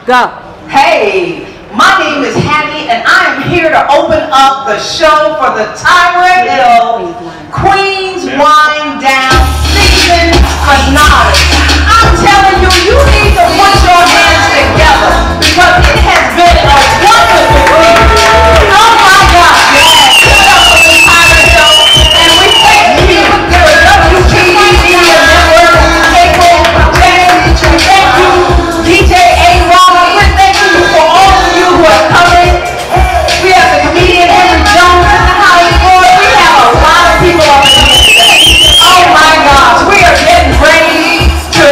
Go. Hey, my name is Hattie, and I am here to open up the show for the Tyra Hill Queens Wind Down season finale. I'm telling you, you need to put your hands together because it has been a wonderful week. Oh my God, yes. Give it up for the Tyra Hill, and we thank you, the WPB Media Network, April, James, thank you, DJ A-Rob, we're thanking you for all of you who are coming. We have the comedian Henry Jones in the house, Lord. We have a lot of people up in here today. Oh my gosh, we are getting ready to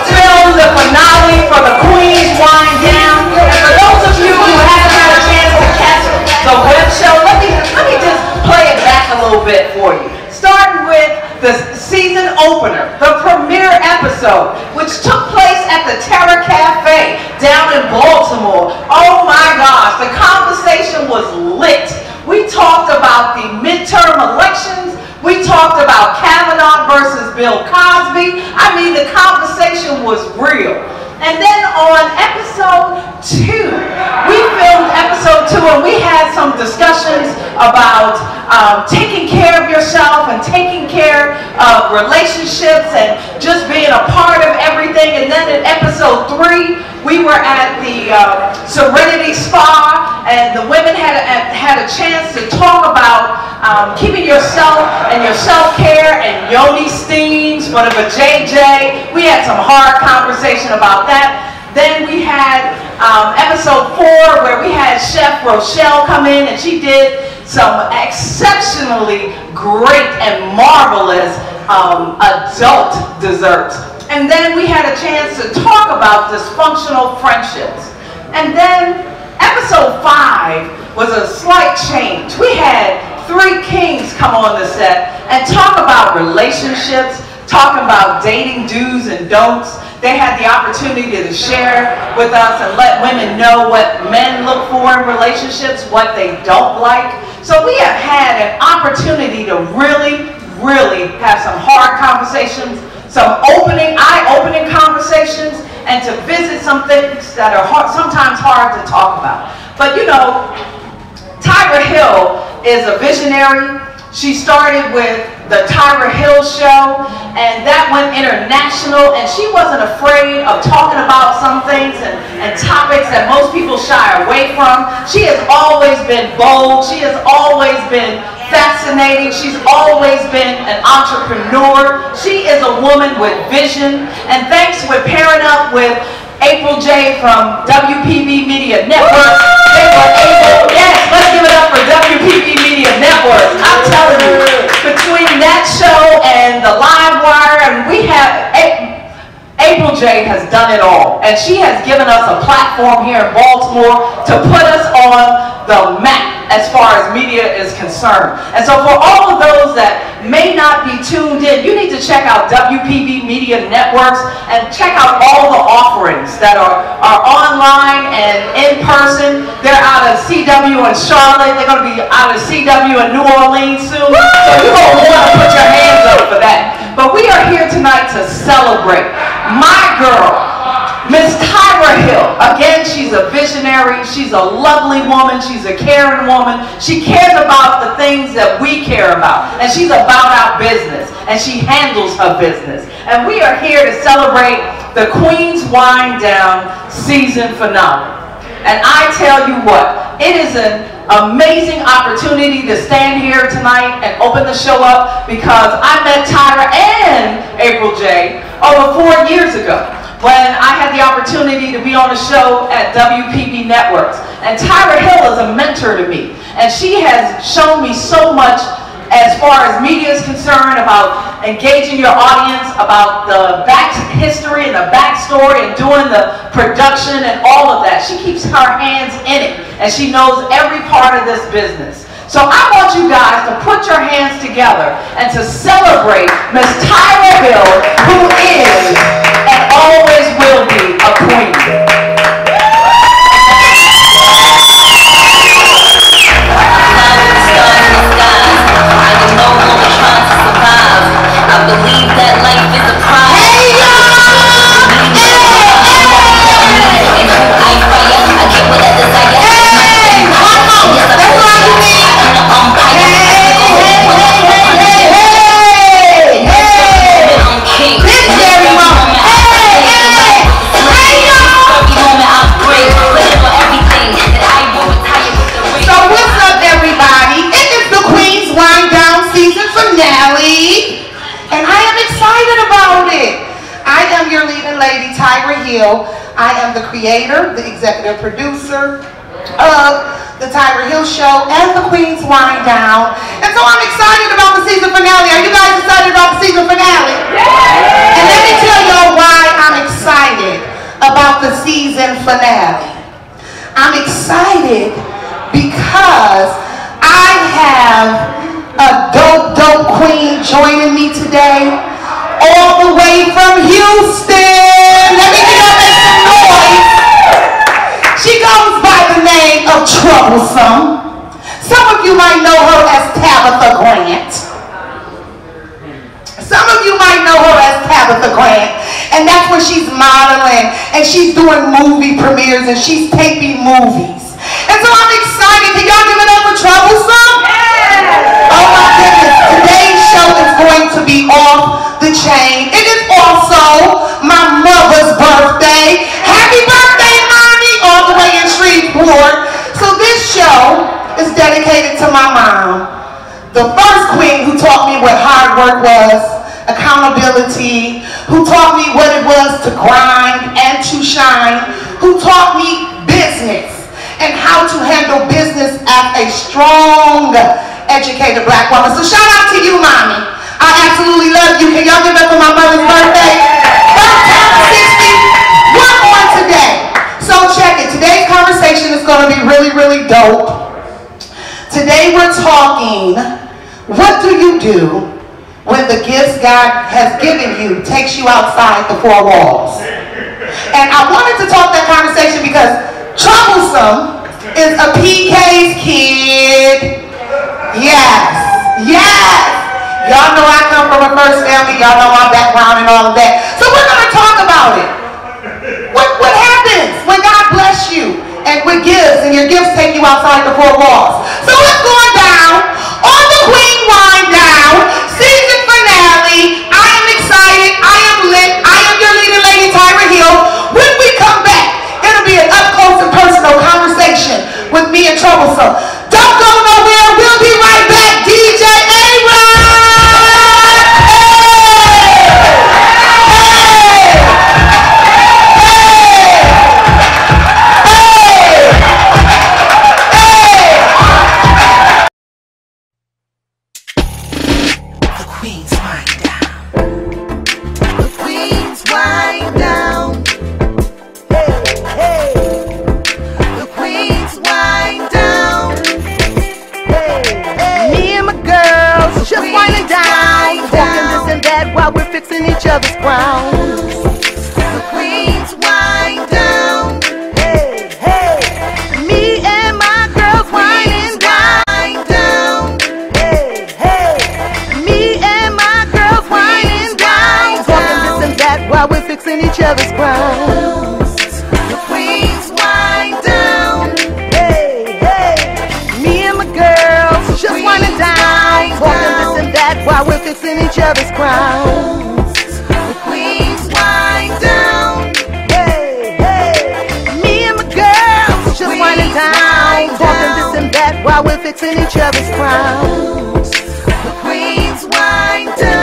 film the finale for the Queens Wind Down. And for those of you who haven't had a chance to catch the web show, let me just play it back a little bit for you. Starting with the season opener, the premiere episode, which took place at the Terra Cafe down in Baltimore. Oh my gosh, the conversation was lit. We talked about the midterm elections. We talked about Kavanaugh versus Bill Cosby. I mean, the conversation was real. And then on episode 2, we filmed episode 2 and we had some discussions about taking care of yourself and taking care of relationships and just being a part of everything. And then in episode 3, we were at the Serenity Spa and the women had a chance to talk about keeping yourself and your self-care and yoni steams for the JJ. We had some hard conversation about that. Then we had episode 4 where we had Chef Rochelle come in and she did some exceptionally great and marvelous adult desserts. And then we had a chance to talk about dysfunctional friendships. And then episode 5 was a slight change. We had 3 kings come on the set and talk about relationships, talking about dating do's and don'ts. They had the opportunity to share with us and let women know what men look for in relationships, what they don't like. So we have had an opportunity to really have some hard conversations, some eye-opening conversations, and to visit some things that are sometimes hard to talk about. But you know, Tyra Hill is a visionary. She started with the Tyra Hill show, and that went international, and she wasn't afraid of talking about some things and topics that most people shy away from. She has always been bold. She has always been fascinating. She's always been an entrepreneur. She is a woman with vision, and thanks with pairing up with April J from WPB Media Network. They were able, yes, let's give it up for WPB Media Network. I'm telling you, between that show and the Live Wire, and we have, April J has done it all. And she has given us a platform here in Baltimore to put us on the map as far as media is concerned. And so for all of those that may not be tuned in, you need to check out WPB Media Networks and check out all the offerings that are online and in person. They're out of CW in Charlotte. They're going to be out of CW in New Orleans soon. So you're going to want to put your hands up for that. But we are here tonight to celebrate my girl, Miss Tyra Hill. Again, she's a visionary. She's a lovely woman. She's a caring woman. She cares about the things that we care about. And she's about our business. And she handles her business. And we are here to celebrate the Queens Wind Down season finale. And I tell you what, it is an amazing opportunity to stand here tonight and open the show up because I met Tyra and April J over 4 years ago when I had the opportunity to be on a show at WPB Networks. And Tyra Hill is a mentor to me. And she has shown me so much as far as media is concerned about engaging your audience, about the back history and the backstory and doing the production and all of that. She keeps her hands in it and she knows every part of this business. So I want you guys to put your hands together and to celebrate Miss Tyra Hill, who is and always will be a queen. I believe that life is a prize. Hey, y'all! excited about it. I am your leading lady, Tyra Hill. I am the creator, the executive producer of the Tyra Hill Show and the Queen's Wind Down. And so I'm excited about the season finale. Are you guys excited about the season finale? Yeah. And let me tell y'all why I'm excited about the season finale. I'm excited because I have a dope queen joining me today, all the way from Houston. Let me get up and some noise. She goes by the name of Troublesum. Some of you might know her as Tabitha Grant. Some of you might know her as Tabitha Grant. And that's when she's modeling and she's doing movie premieres and she's taping movies. And so I'm excited. Can y'all give it up for Troublesum? Yeah. Oh my goodness. Today's show is going to be off the chain. It is also my mother's birthday. Happy birthday, Mommy, all the way in Shreveport. So this show is dedicated to my mom, the first queen who taught me what hard work was, accountability, who taught me what it was to grind and to shine, who taught me business and how to handle business as a strong, educated black woman. So shout out to you, Mommy. I absolutely love you. Can y'all give up for my mother's birthday? First time 60, one more today. So check it. Today's conversation is going to be really dope. Today we're talking, what do you do when the gifts God has given you takes you outside the four walls? And I wanted to talk that conversation because Troublesum is a PK's kid. Yes. Y'all know I come from a first family. Y'all know my background and all of that. So we're going to talk about it. What happens when God bless you and with gifts and your gifts take you outside the four walls? So what's going down on the Queen Wind Down season finale? I am excited. I am lit. I am your leading lady, Tyra Hill. When we come back, it'll be an up close and personal conversation with me and Troublesum. Don't go nowhere. We'll be right back. DJ A-Rod. While we're fixing each other's crowns, the Queen's Wind Down. Hey, me and my girls winding down. Hey, me and my girls winding down. Talking this and that while we're fixing each other's crowns. The Queen's Wind Down. Hey, me and my girls just winding down. Talking this and that while we're fixing each other's crowns. The Queen's Wind Down. Hey, me and my girls just winding down, talking this and that while we're fixing each other's crowns. The Queen's Wind Down.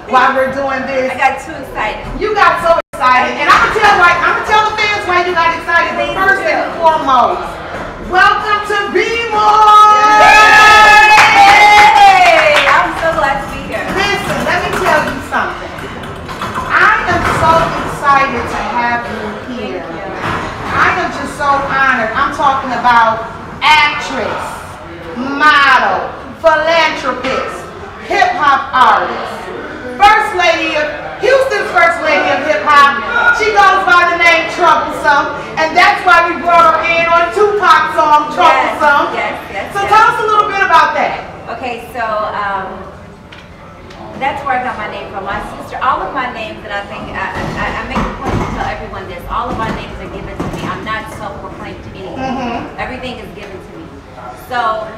While we're doing this, I got too excited. You got so excited, and I'm gonna tell the fans why you got excited. But first and foremost, welcome to B-More. Hey, I'm so glad to be here. Listen, let me tell you something. I am so excited to have you here. I am just so honored. I'm talking about actress, model, philanthropist, hip hop artist, First Lady lady of Houston's first lady of hip hop. She goes by the name Troublesum, and that's why we brought her in on Tupac's song Troublesum. Yes. So tell us a little bit about that. Okay, so that's where I got my name from. My sister, all of my names, and I think I make a point to tell everyone this, all of my names are given to me. I'm not self-proclaimed to anything. Everything is given to me. So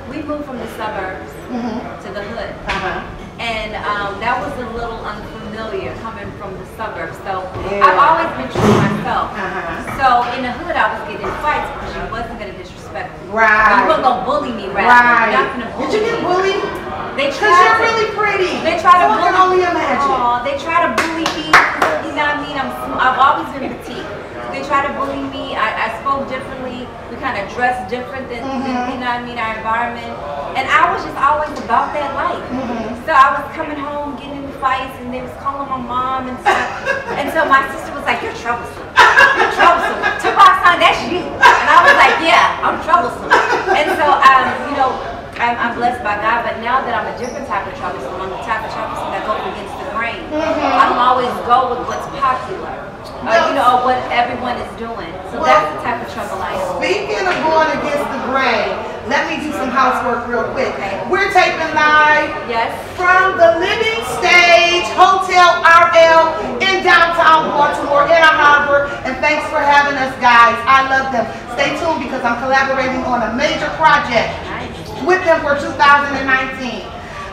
we moved from the suburbs to the hood. And that was a little unfamiliar coming from the suburbs. So I've always been true to myself. So in the hood I was getting in fights because you wasn't going to disrespect me. Right. You weren't going to bully me, right? Right. Not gonna bully Did you get bullied? They Because you're really pretty. They try to bully. I can only imagine. They try to bully me. You know what I mean? I've always been petite. They try to bully me. I spoke differently. We kind of dressed different than you know what I mean, our environment. And I was just always about that life. So I was coming home, getting in fights, and they was calling my mom and stuff. And so my sister was like, "You're troublesome. You're troublesome. Tupac son, that's you." And I was like, "Yeah, I'm troublesome." And so you know, I'm blessed by God, but now that I'm a different type of troublesome, I'm the type of troublesome that goes against the grain. I don't always go with what's popular, you know, what everyone is doing. So that's the type of trouble I am. Speaking of going against the grain, let me do some housework real quick. We're taping live from the Living Stage Hotel RL in downtown Baltimore, in a harbor, and thanks for having us, guys. I love them. Stay tuned because I'm collaborating on a major project with them for 2019.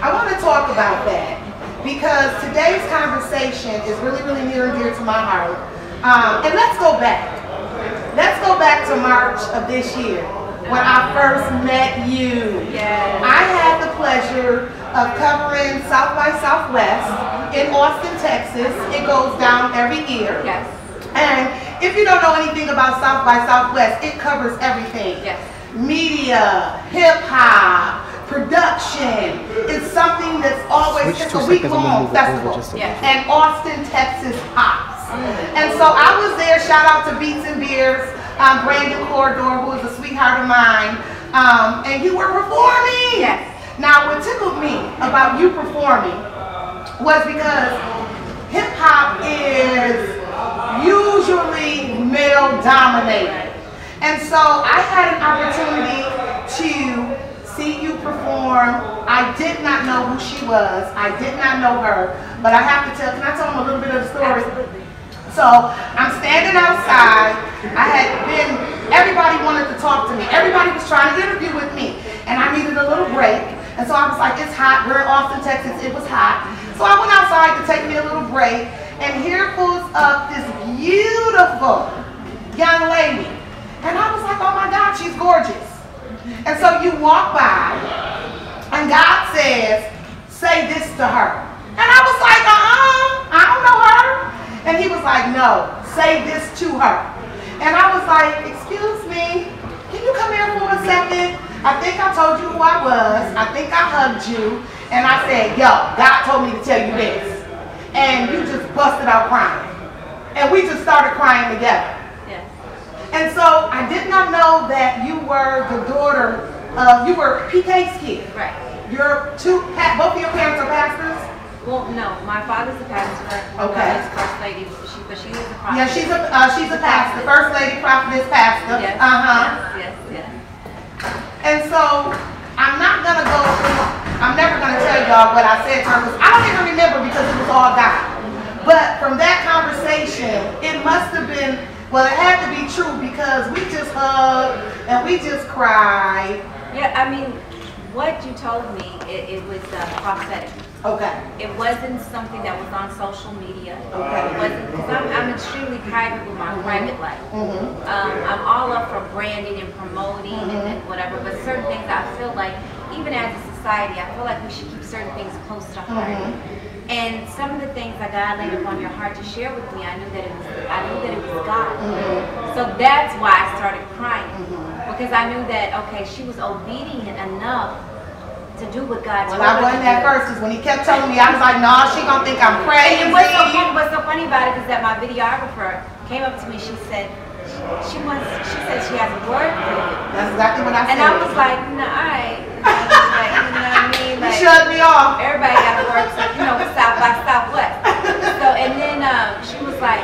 I want to talk about that because today's conversation is really, really near and dear to my heart. And let's go back. Let's go back to March of this year when I first met you. I had the pleasure of covering South by Southwest in Austin, Texas. It goes down every year. And if you don't know anything about South by Southwest, it covers everything. Media, hip hop, production. It's something that's always, it's a week-long festival. And Austin, Texas pops. And so I was there, shout out to Beats and Beers, Brandon Corridor, who is a sweetheart of mine, and you were performing. Now what tickled me about you performing was because hip hop is usually male dominated. And so I had an opportunity to see you perform. I did not know who she was. I did not know her. But I have to tell, can I tell them a little bit of the story? So I'm standing outside. Everybody wanted to talk to me. Everybody was trying to interview with me. And I needed a little break. And so I was like, it's hot. We're in Austin, Texas. It was hot. So I went outside to take me a little break. And here pulls up this beautiful young lady. And I was like, oh my God, she's gorgeous. And so you walk by, and God says, say this to her. And I was like, I don't know her. And he was like, no, say this to her. And I was like, excuse me, can you come here for a second? I think I told you who I was. I think I hugged you. And I said, yo, God told me to tell you this. And you just busted out crying. And we just started crying together. And so I did not know that you were the daughter of, you were PK's kid. Both of your parents are pastors? Well, no, my father's a pastor. My mother's first lady, but she is a prophet. Yeah, she's a pastor. First lady, prophetess, pastor. Yes. And so I'm never gonna tell y'all what I said to her because I don't even remember because it was all God. But from that conversation, it must have been. Well, it had to be true because we just hugged and we just cried. Yeah, I mean, what you told me, it was prophetic. It wasn't something that was on social media. It wasn't, because I'm extremely private with my private life. I'm all up for branding and promoting and whatever, but certain things I feel like, even as a society, I feel like we should keep certain things close to heart. And some of the things that God laid upon your heart to share with me, I knew that it was God. So that's why I started crying. Because I knew that, okay, she was obedient enough to do what God told her to do. Well, I wasn't at first, because when he kept telling me, I was like, no, she gonna think I'm crazy. And what's so funny about it is that my videographer came up to me, she said she has a word for you. That's exactly what I said. And I was like, no, you know what I mean? Like, shut me off. Everybody got to work, so, you know, South by Southwest. So, and then she was like,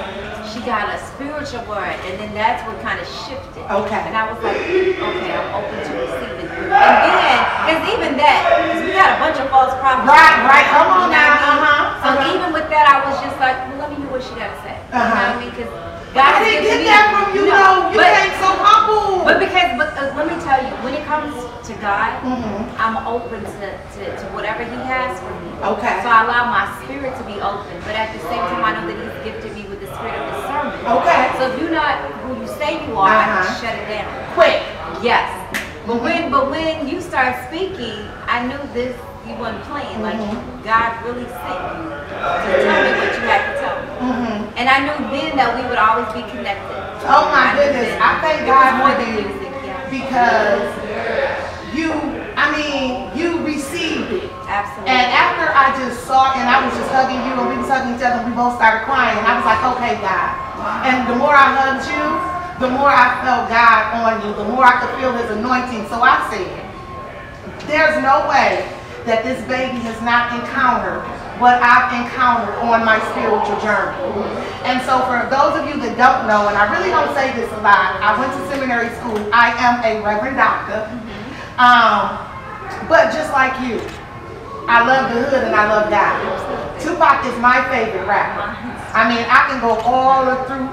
she got a spiritual word, and then that's what kind of shifted. Okay. And I was like, okay, I'm open to receiving. And then, because even that, because we got a bunch of false prophets. Right, come on now. So even with that, I was just like, well, let me hear what she got to say. You know what I mean? Because God I didn't get that from you, though. You ain't so humble. But let me tell you, when it comes to God, I'm open to whatever He has for me. Okay. So I allow my spirit to be open, but at the same time, I know that He's gifted me with the spirit of discernment. Okay. So if you're not who you say you are, I can shut it down. Quick. Yes. But when you start speaking, I knew this. You wasn't playing. Like God really sent you to tell me what you had to tell me. And I knew then that we would always be connected. Oh my goodness! I thank God for you because you received it. Absolutely. And after I just saw it, and I was just hugging you, and we was hugging each other, and we both started crying. And I was like, okay, God. And the more I hugged you, the more I felt God on you, the more I could feel His anointing. So I said, there's no way that this baby has not encountered what I've encountered on my spiritual journey. And so for those of you that don't know, and I really don't say this a lot, I went to seminary school. I am a Reverend Doctor. But just like you, I love the hood and I love God. Tupac is my favorite rapper. I mean, I can go all through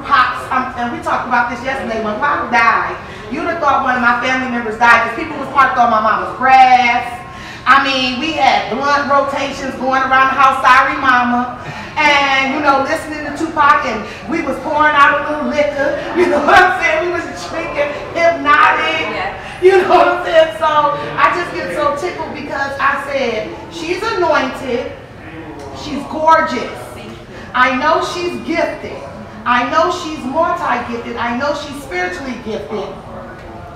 Pops. And we talked about this yesterday. When Pop died, you'd have thought one of my family members died because people was parked on my mama's grass. I mean, we had blunt rotations going around the house, sorry mama, and, you know, listening to Tupac, and we was pouring out a little liquor, you know what I'm saying? We was drinking Hypnotic, you know what I'm saying? So I just get so tickled because I said, she's anointed, she's gorgeous, I know she's gifted, I know she's multi-gifted, I know she's spiritually gifted.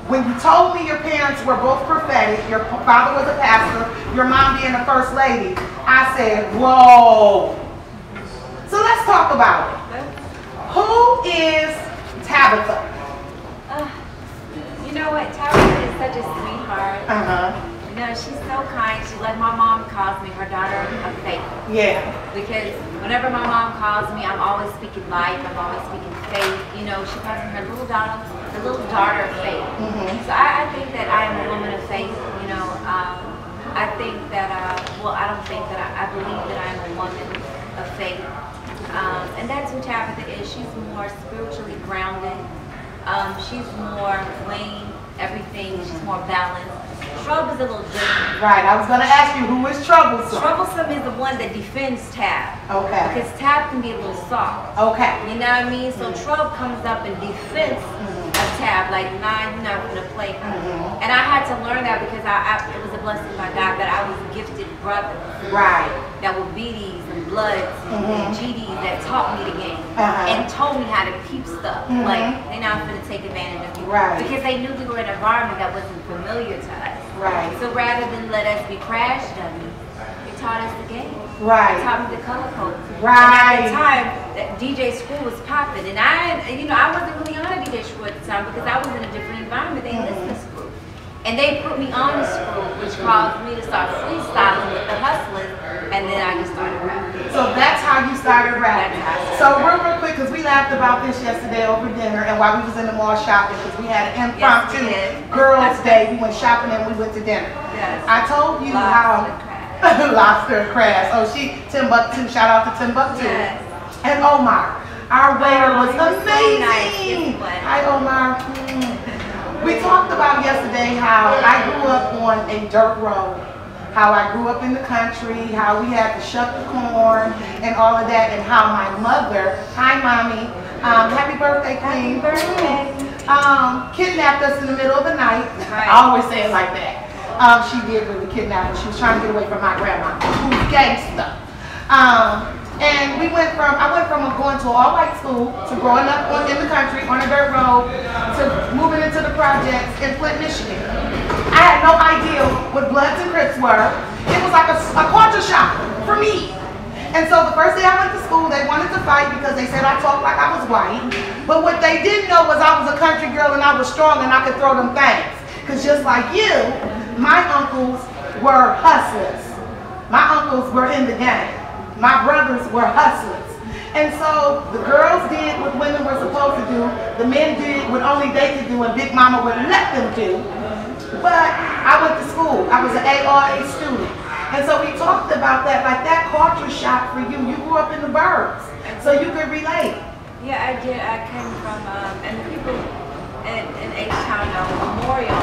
When you told me your parents were both prophetic, your father was a pastor, your mom being a first lady, I said, whoa. So let's talk about it. Who is Tabitha? You know what? Tabitha is such a sweetheart. You know, she's so kind. She, like my mom calls me her daughter of faith. Yeah. Because whenever my mom calls me, I'm always speaking life. I'm always speaking faith. You know, she calls me her little daughter of faith. So I think that I am a woman of faith. You know, I think that, I don't think that I believe that I am a woman of faith. And that's who Tabitha is. She's more spiritually grounded. She's more weighing everything. She's more balanced. Trouble is a little different. Right, I was going to ask you, who is Troublesome? Troublesome is the one that defends Tab. Okay. Because Tab can be a little soft. Okay. You know what I mean? So Trouble comes up in defense of Tab, like, nah, you're not going to play her. And I had to learn that because it was a blessing by God that I was gifted brothers. Right. That were BDs and Bloods and GDs that taught me the game and told me how to peep stuff. Like, they're not going to take advantage of you. Right. Because they knew we were in an environment that wasn't familiar to us. Right. So rather than let us be crash dummies, they taught us the game. Right. They taught me the color code. Right. And at the time, that DJ Screw was popping, and I wasn't really on a DJ Screw at the time because I was in a different environment. They listened to Screw, and they put me on the Screw, which caused me to start freestyling with the Hustlers, and then I just started rapping. So that's how you started rapping. So real quick, because we laughed about this yesterday over dinner and while we was in the mall shopping, because we had an impromptu girls' day. We went shopping and we went to dinner. Yes. I told you how lobster and crabs. Oh, Timbuktu. Shout out to Timbuktu. Yes. And Omar, our waiter was So amazing. nice. Hi, Omar. We talked about yesterday how I grew up on a dirt road. How I grew up in the country, how we had to shuck the corn and all of that, and how my mother, hi mommy, happy birthday queen, kidnapped us in the middle of the night. Right. I always say it like that. She did really kidnap us. She was trying to get away from my grandma, who's gangsta. And I went from going to an all-white school to growing up in the country on a dirt road to moving into the projects in Flint, Michigan. I had no idea what Bloods and Crips were. It was like a culture shock for me. And so the first day I went to school, they wanted to fight because they said I talked like I was white. But what they didn't know was I was a country girl and I was strong and I could throw them things. Because just like you, my uncles were hustlers. My uncles were in the game. My brothers were hustlers. And so the girls did what women were supposed to do. The men did what only they could do and Big Mama wouldn't let them do. But I went to school. I was an ARA student. And so we talked about that, like that culture shock for you. You grew up in the burbs, so you could relate. Yeah, I did. I came from, and the people in H-Town Memorial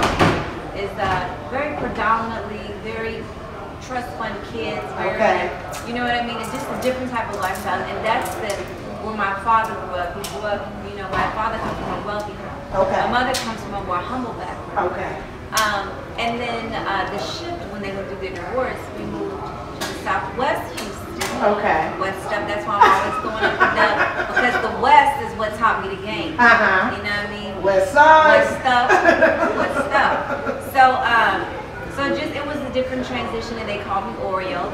is very predominantly, very trust fund kids, very, you know what I mean? It's just a different type of lifestyle, and that's where my father grew up. He grew up, you know, my father comes from a wealthy family. My mother comes from a more humble background. And then the shift when they went through their divorce, we moved to the Southwest Houston. West stuff. That's why I'm always going up and down, because the West is what taught me the game. You know what I mean? West side. West stuff. West stuff. So just, it was a different transition, and they called me Oreo.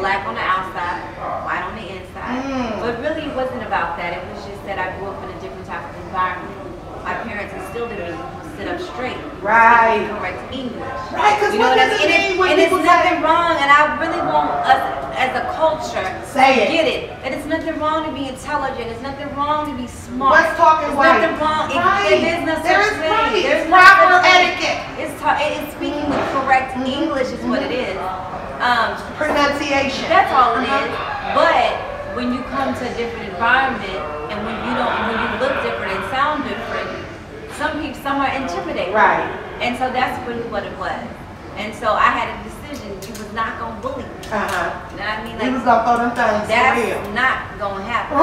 Black on the outside, white on the inside. But really it wasn't about that. It was just that I grew up in a different type of environment. My parents instilled in me to sit up straight. Correct English. Because you know what I mean? And it's nothing wrong, and I really want us as a culture to get it. And it's nothing wrong to be intelligent. It's nothing wrong to be smart. Let's talk it right. Nothing wrong. There's no such thing. There's proper etiquette. It's speaking with correct English is what it is. Pronunciation. That's all it is. But when you come to a different environment, and when you look different and sound different, some are intimidated. And so that's really what it was. And so I had a decision. You was not gonna bully me. You know what I mean? Like, you was gonna throw them things. That's not gonna happen.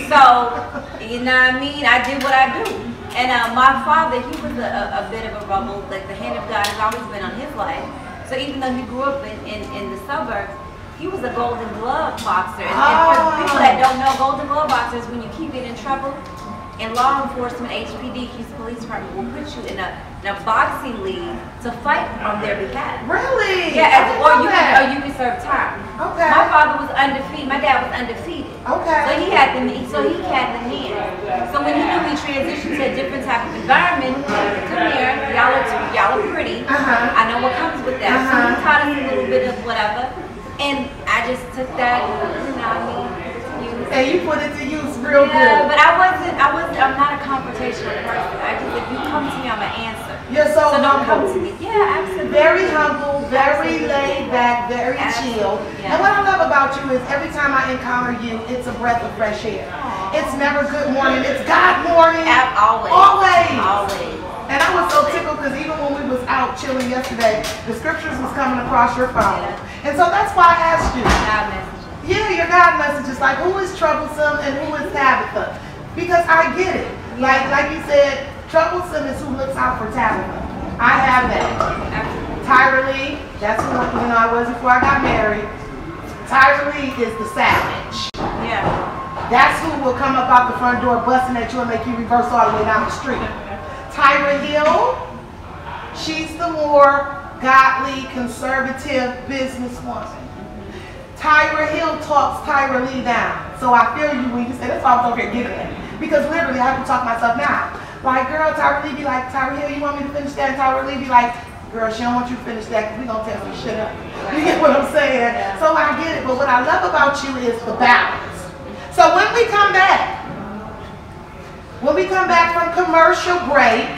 So, you know what I mean? I did what I do. And my father, he was a bit of a rebel. Like, the hand of God has always been on his life. So even though he grew up in the suburbs, he was a Golden Glove boxer. And for people that don't know, Golden Glove boxers, when you keep getting in trouble, and law enforcement, HPD, Houston Police Department will put you in a boxing league to fight on their behalf. Really? Yeah, or you can serve time. My father was undefeated. My dad was undefeated. So he had the hand. So when he knew we transitioned to a different type of environment, come here, y'all are pretty. I know what comes with that. So he taught us a little bit of whatever, and I just took that, you know what I mean? And you put it to use real good. But I'm not a confrontational person. If you come to me, I'm an answer. You're so humble. Don't come to me. Yeah, absolutely. Very humble, very laid back, very chill. And what I love about you is every time I encounter you, it's a breath of fresh air. It's never good morning, it's God morning. Always. And I was so tickled because even when we was out chilling yesterday, the scriptures was coming across your phone. And so that's why I asked you. Yeah, your God message is like, who is Troublesome and who is Tabitha? Because I get it. Like you said, Troublesome is who looks out for Tabitha. I have that. Tyra Lee, that's who I was before I got married. Tyra Lee is the savage. That's who will come up out the front door busting at you and make you reverse all the way down the street. Tyra Hill, she's the more godly, conservative businesswoman. Tyra Hill talks Tyra Lee down. So I feel you when you say, that's why I was over here giggling. Because literally, I have to talk myself now. Like, girl, Tyra Lee be like, Tyra Hill, you want me to finish that? And Tyra Lee be like, girl, she don't want you to finish that because we going to tear some shit up. You get what I'm saying? So I get it. But what I love about you is the balance. So when we come back from commercial break,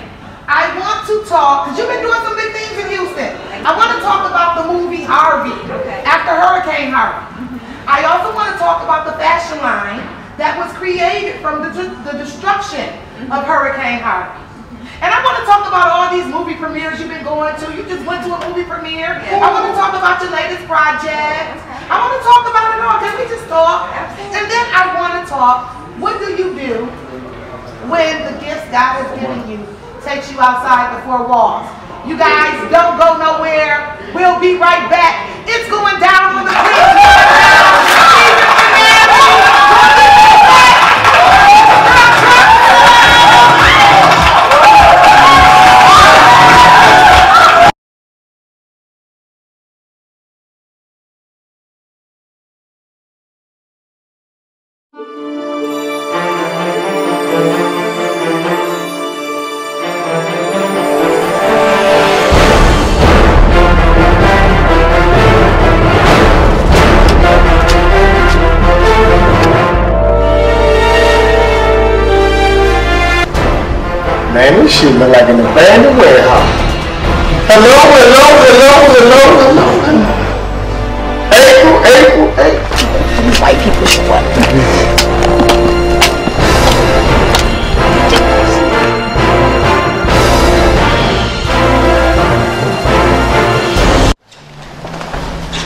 I want to talk, because you've been doing some big things in Houston. I want to talk about the movie Harvey, after Hurricane Harvey. I also want to talk about the fashion line that was created from the destruction of Hurricane Harvey. And I want to talk about all these movie premieres you've been going to. You just went to a movie premiere. I want to talk about your latest project. I want to talk about it all. Can we just talk? And then I want to talk, what do you do when the gifts God has given you takes you outside the four walls? You guys don't go nowhere. We'll be right back. It's going down on the Man, this shit look like an abandoned warehouse. Hello. April. These white people show up.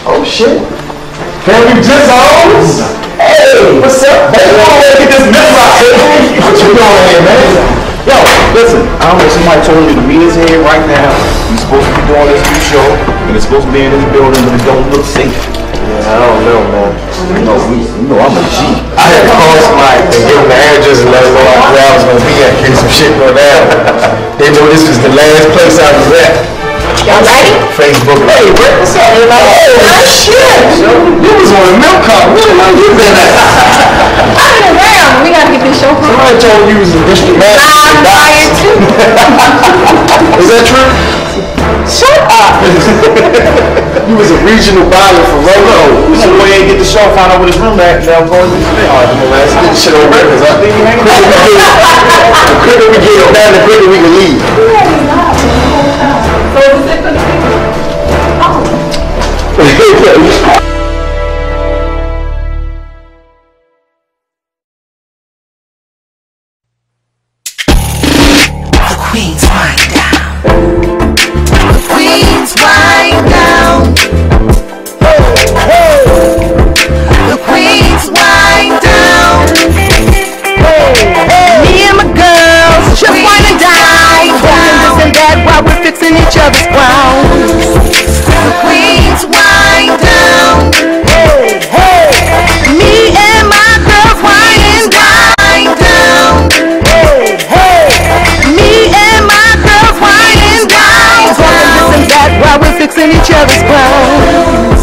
Oh shit. Can we just on? Hey, what's up? Hey, get this mess out here. What you doing here, man? Yo, listen, I don't know, somebody told me to meet us here right now. We're supposed to be doing this new show, and it's supposed to be in this building, but it don't look safe. Yeah, I don't know, man. You know I'm a G. I had to call somebody and give them the address and let them know where I was gonna be at in case some shit go down. They know this is the last place I was at. Y'all ready? Facebook. Hey, Rick, what's up? Oh, shit! You was on a milk cart. Where the hell you been at? I've been around. We gotta get this show from. Somebody told you was a district manager. I'm tired too. Is that true? Shut up. You was a regional buyer for Rolo. So go ahead and get the show, find out what his room at, and they'll go and do the thing. All right, let's get the shit on records. I think the quicker we get it down, the quicker we can leave. So is it gonna be? The Queen's wind down. The Queen's wind down. The Queen's wind down. Me and my girls just winding down. Talking this and that while we're fixing each other's ground. The Queen's wind down. Me and my girls winding down. Me and my girls winding down. Talking this and that while we're fixing each other's ground.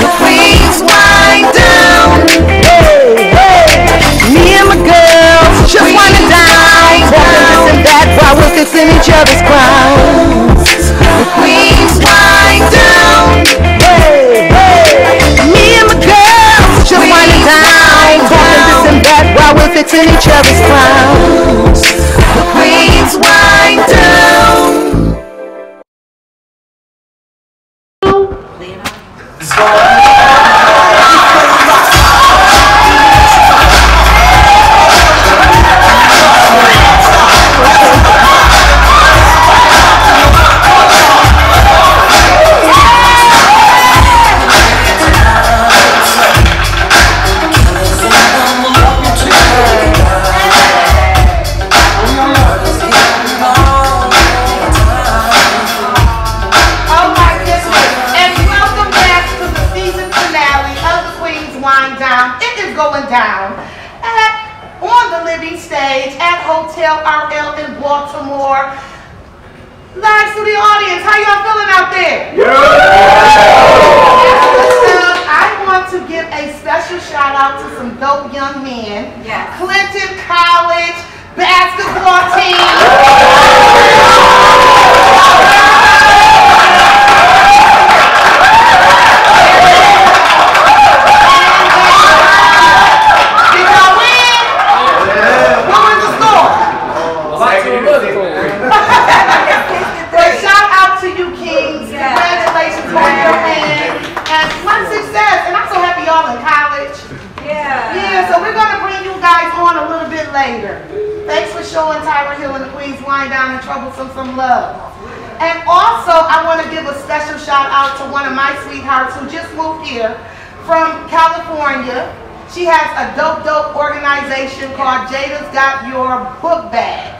The Queen's wind down. Me and my girls just winding down. Talking this and that while we're fixing each other's ground. The Queen's wind down. Me and my girls just winding down. Talking this and that while we're fixing each other's ground. The Queen's wind down. Live to the audience, how y'all feeling out there? Yeah! I want to give a special shout out to some dope young men. Yeah. Clinton College basketball team. Later. Thanks for showing Tyra Hill and the Queen's Wind Down and Troublesum some love. And also, I want to give a special shout out to one of my sweethearts who just moved here from California. She has a dope organization called Jada's Got Your Book Bag.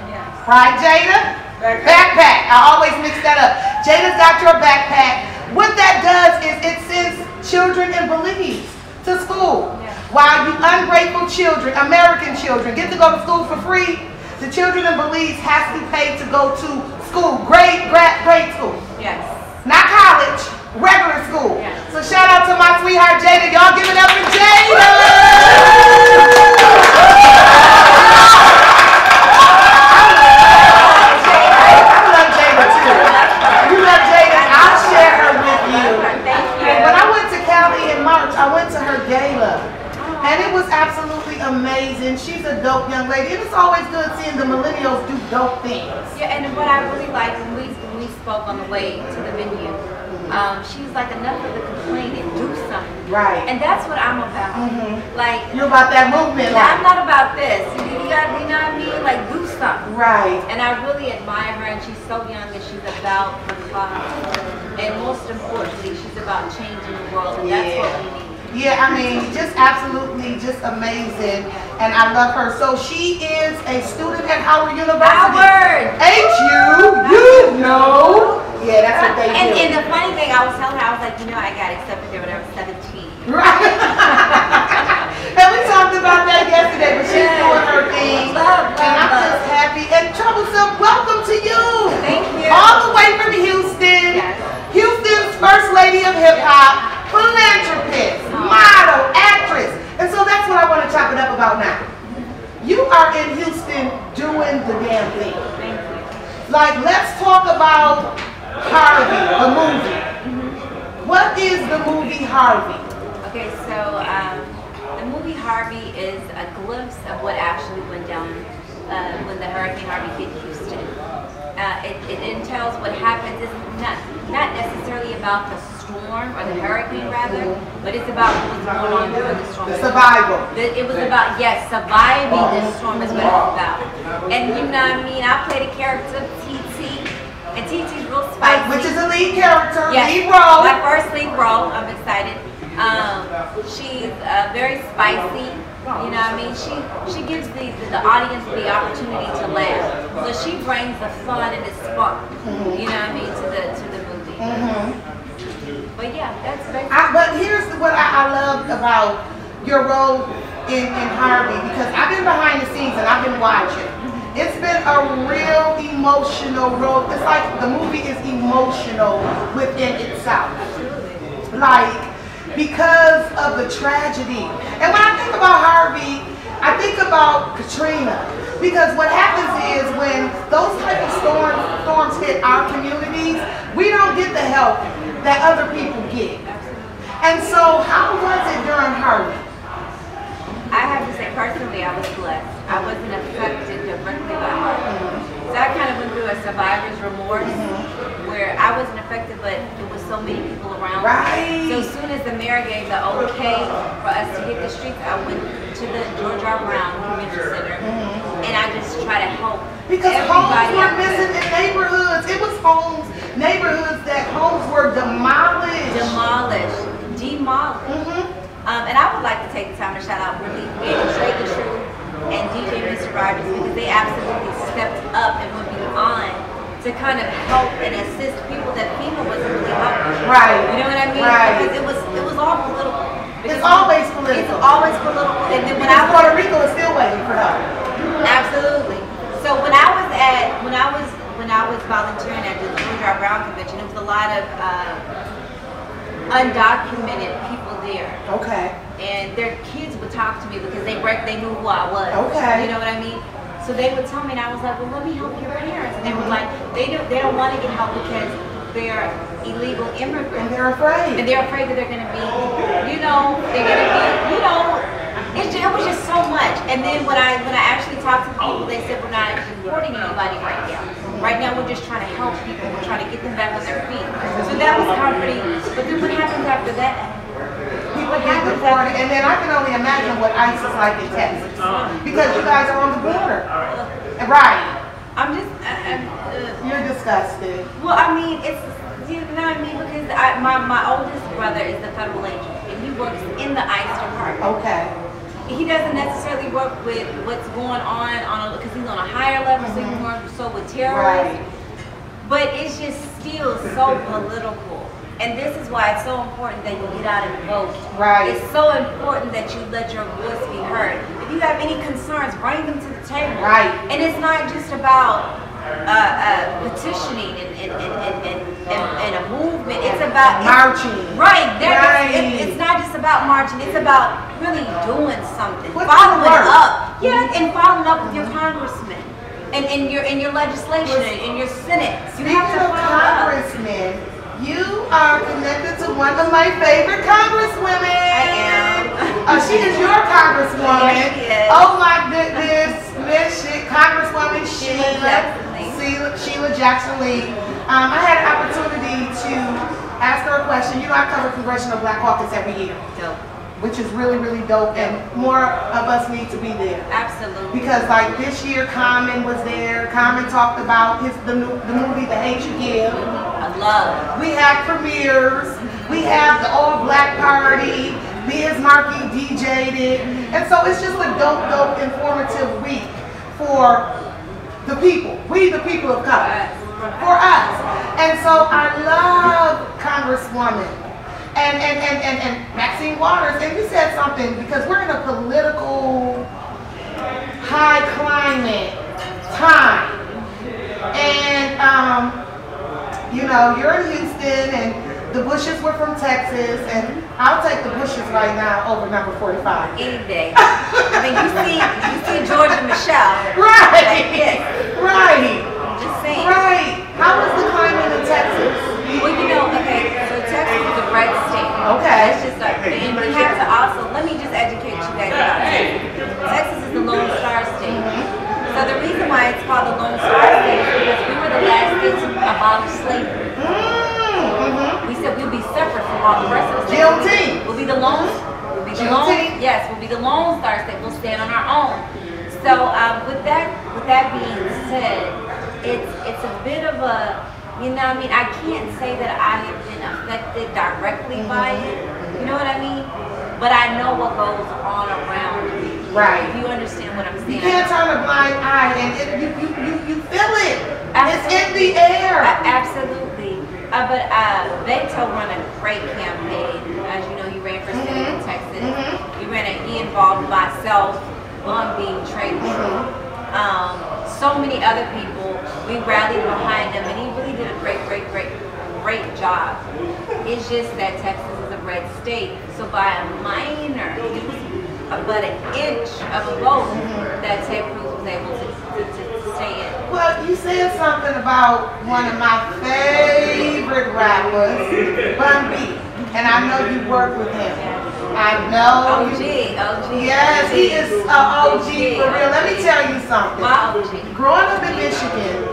Right, Jada? Backpack. I always mix that up. Jada's Got Your Backpack. What that does is it sends children in Belize to school. While you ungrateful children, American children, get to go to school for free, the children in Belize have to be paid to go to school, grade school. Yes. Not college, regular school. Yes. So shout out to my sweetheart Jada. Y'all give it up for Jada! I love Jada too. You love Jada, I'll share her with you. Thank you. When I went to Cali in March, I went to her gala. And it was absolutely amazing. She's a dope young lady. And it's always good seeing the millennials do dope things. Yeah, and what I really liked when we spoke on the way to the venue, she was like, enough of the complaint and do something. Right. And that's what I'm about. Like, you're about that movement. I'm not about this. You got, you know what I mean? Like, do something. Right. And I really admire her, and she's so young, and she's about the cause. And most importantly, she's about changing the world, and that's what we need. Yeah, I mean, just absolutely, just amazing, and I love her. So she is a student at Howard University. Howard! HU, you know. Yeah, that's what they do. And the funny thing, I was telling her, I was like, you know, I got accepted there when I was 17. Right. And we talked about that yesterday, but she's doing her thing. And I'm just happy. And Troublesum, welcome to you. Thank you. All the way from Houston. Yes. Houston's first lady of hip hop. Philanthropist, model, actress. And so that's what I want to chop it up about now. You are in Houston doing the damn thing. Thank you. Like, let's talk about Harvey, the movie. What is the movie Harvey? Okay, so the movie Harvey is a glimpse of what actually went down when the Hurricane Harvey hit Houston. It entails what happens. It's not necessarily about the storm or the hurricane rather, but it's about what was going on during the storm. The survival. It was about, yes, surviving this storm is what it was about. And you know what I mean? I played a character, TT, and TT's real spicy. Which is a lead character, yes, lead role. my first lead role. I'm excited. She's very spicy. You know what I mean? She gives the audience the opportunity to laugh. So she brings the fun and the spark, you know what I mean, to the movie. But yeah, that's basically. But here's what I loved about your role in Harvey, because I've been behind the scenes and I've been watching. It's been a real emotional role. It's like the movie is emotional within itself. Like, because of the tragedy. And when I think about Harvey, I think about Katrina. Because what happens is when those type of storms hit our communities, we don't get the help that other people get. And so how was it during Harvey? I have to say, personally, I was blessed. I wasn't affected directly by Harvey. So I kind of went through a survivor's remorse where I wasn't affected, but there was so many people around. Right. So as soon as the mayor gave the okay for us to hit the streets, I went to the George R. Brown Convention Center, and I just try to help because everybody. Homes were missing in neighborhoods. It was neighborhoods that homes were demolished. Demolished. And I would like to take the time to shout out really Trey the True and DJ Mr. Rogers, because they absolutely stepped up and went beyond to kind of help and assist people that FEMA wasn't really helping. Right. You know what I mean? Right. Because it was all political. It's always political. It's always political. And then when Puerto Rico is still waiting for help. Absolutely. So when I was volunteering at the George R. Brown Convention, it was a lot of undocumented people there. Okay. And their kids would talk to me because they knew who I was. Okay. You know what I mean? So they would tell me, and I was like, well, let me help your parents. And they were like, they don't want to get help because they're illegal immigrants. And they're afraid. And they're afraid that they're going to be, they're going to be, it was just so much. And then when I actually talked to people, they said, we're not supporting anybody right now. Right now, we're just trying to help people. We're trying to get them back on their feet. So that was comforting. But then what happens after that? And then I can only imagine what ICE is like in Texas, because you guys are on the border. Right. I'm just, you're disgusted. Well, I mean, it's, you know what I mean, because my oldest brother is the federal agent, and he works in the ICE department. Okay. He doesn't necessarily work with what's going on because he's on a higher level, so he's more so with terrorists. Right. But it's just still so political. And this is why it's so important that you get out and vote. Right. It's so important that you let your voice be heard. If you have any concerns, bring them to the table. Right. And it's not just about petitioning and a movement. It's about marching. Right. Right. It's not just about marching. It's about really doing something. What's following up. Yeah, and following up with your congressman. And in your legislation, in your Senate. You have to follow up. Congressman, you are connected to one of my favorite congresswomen. I am. She is your congresswoman. Yes, she is. Oh my goodness, Miss Congresswoman Sheila Jackson Lee. I had an opportunity to ask her a question. You know, I cover Congressional Black Caucus every year. Dope. Which is really, really dope, and more of us need to be there. Absolutely. Because like this year, Common was there. Common talked about the movie The Hate You Give. I love. We have premieres. We have the All Black Party. Biz Markie DJ'd it, and so it's just a dope, informative week for the people. We the people of color. For us. And so I love Congresswoman. And Maxine Waters, and you said something, because we're in a political high climate time. And you know, you're in Houston and the Bushes were from Texas, and I'll take the Bushes right now over number 45. Any day. I mean, you see George and Michelle. Right. Like this. Right. Just saying. Right. How is the climate in Texas? Well, you know, okay, so Texas is a red state. Okay. It's just like, and we have to also, let me just educate you guys about Texas. Texas is the Lone Star State. So the reason why it's called the Lone Star State is because we were the last state to abolish slavery. We said we'll be separate from all the rest of the states. We'll be the lone. Yes, we'll be the Lone Star State. We'll stand on our own. So with that being said, it's a bit of a, you know what I mean? I can't say that I have been affected directly by it. You know what I mean? But I know what goes on around me. Right. If you understand what I'm saying. You can't turn a blind eye, and you feel it. Absolutely. It's in the air. Absolutely. But Beto run a great campaign. As you know, he ran for Senate in Texas. He involved myself, being Trade True. So many other people. We rallied behind him, and he really did a great job. It's just that Texas is a red state, so by a minor, it was but an inch of a vote that Ted Cruz was able to stay in. Well, you said something about one of my favorite rappers, Bun B, and I know you work with him. I know. OG. Yes, he is an OG for real. Let me tell you something. My OG. Growing up in Michigan,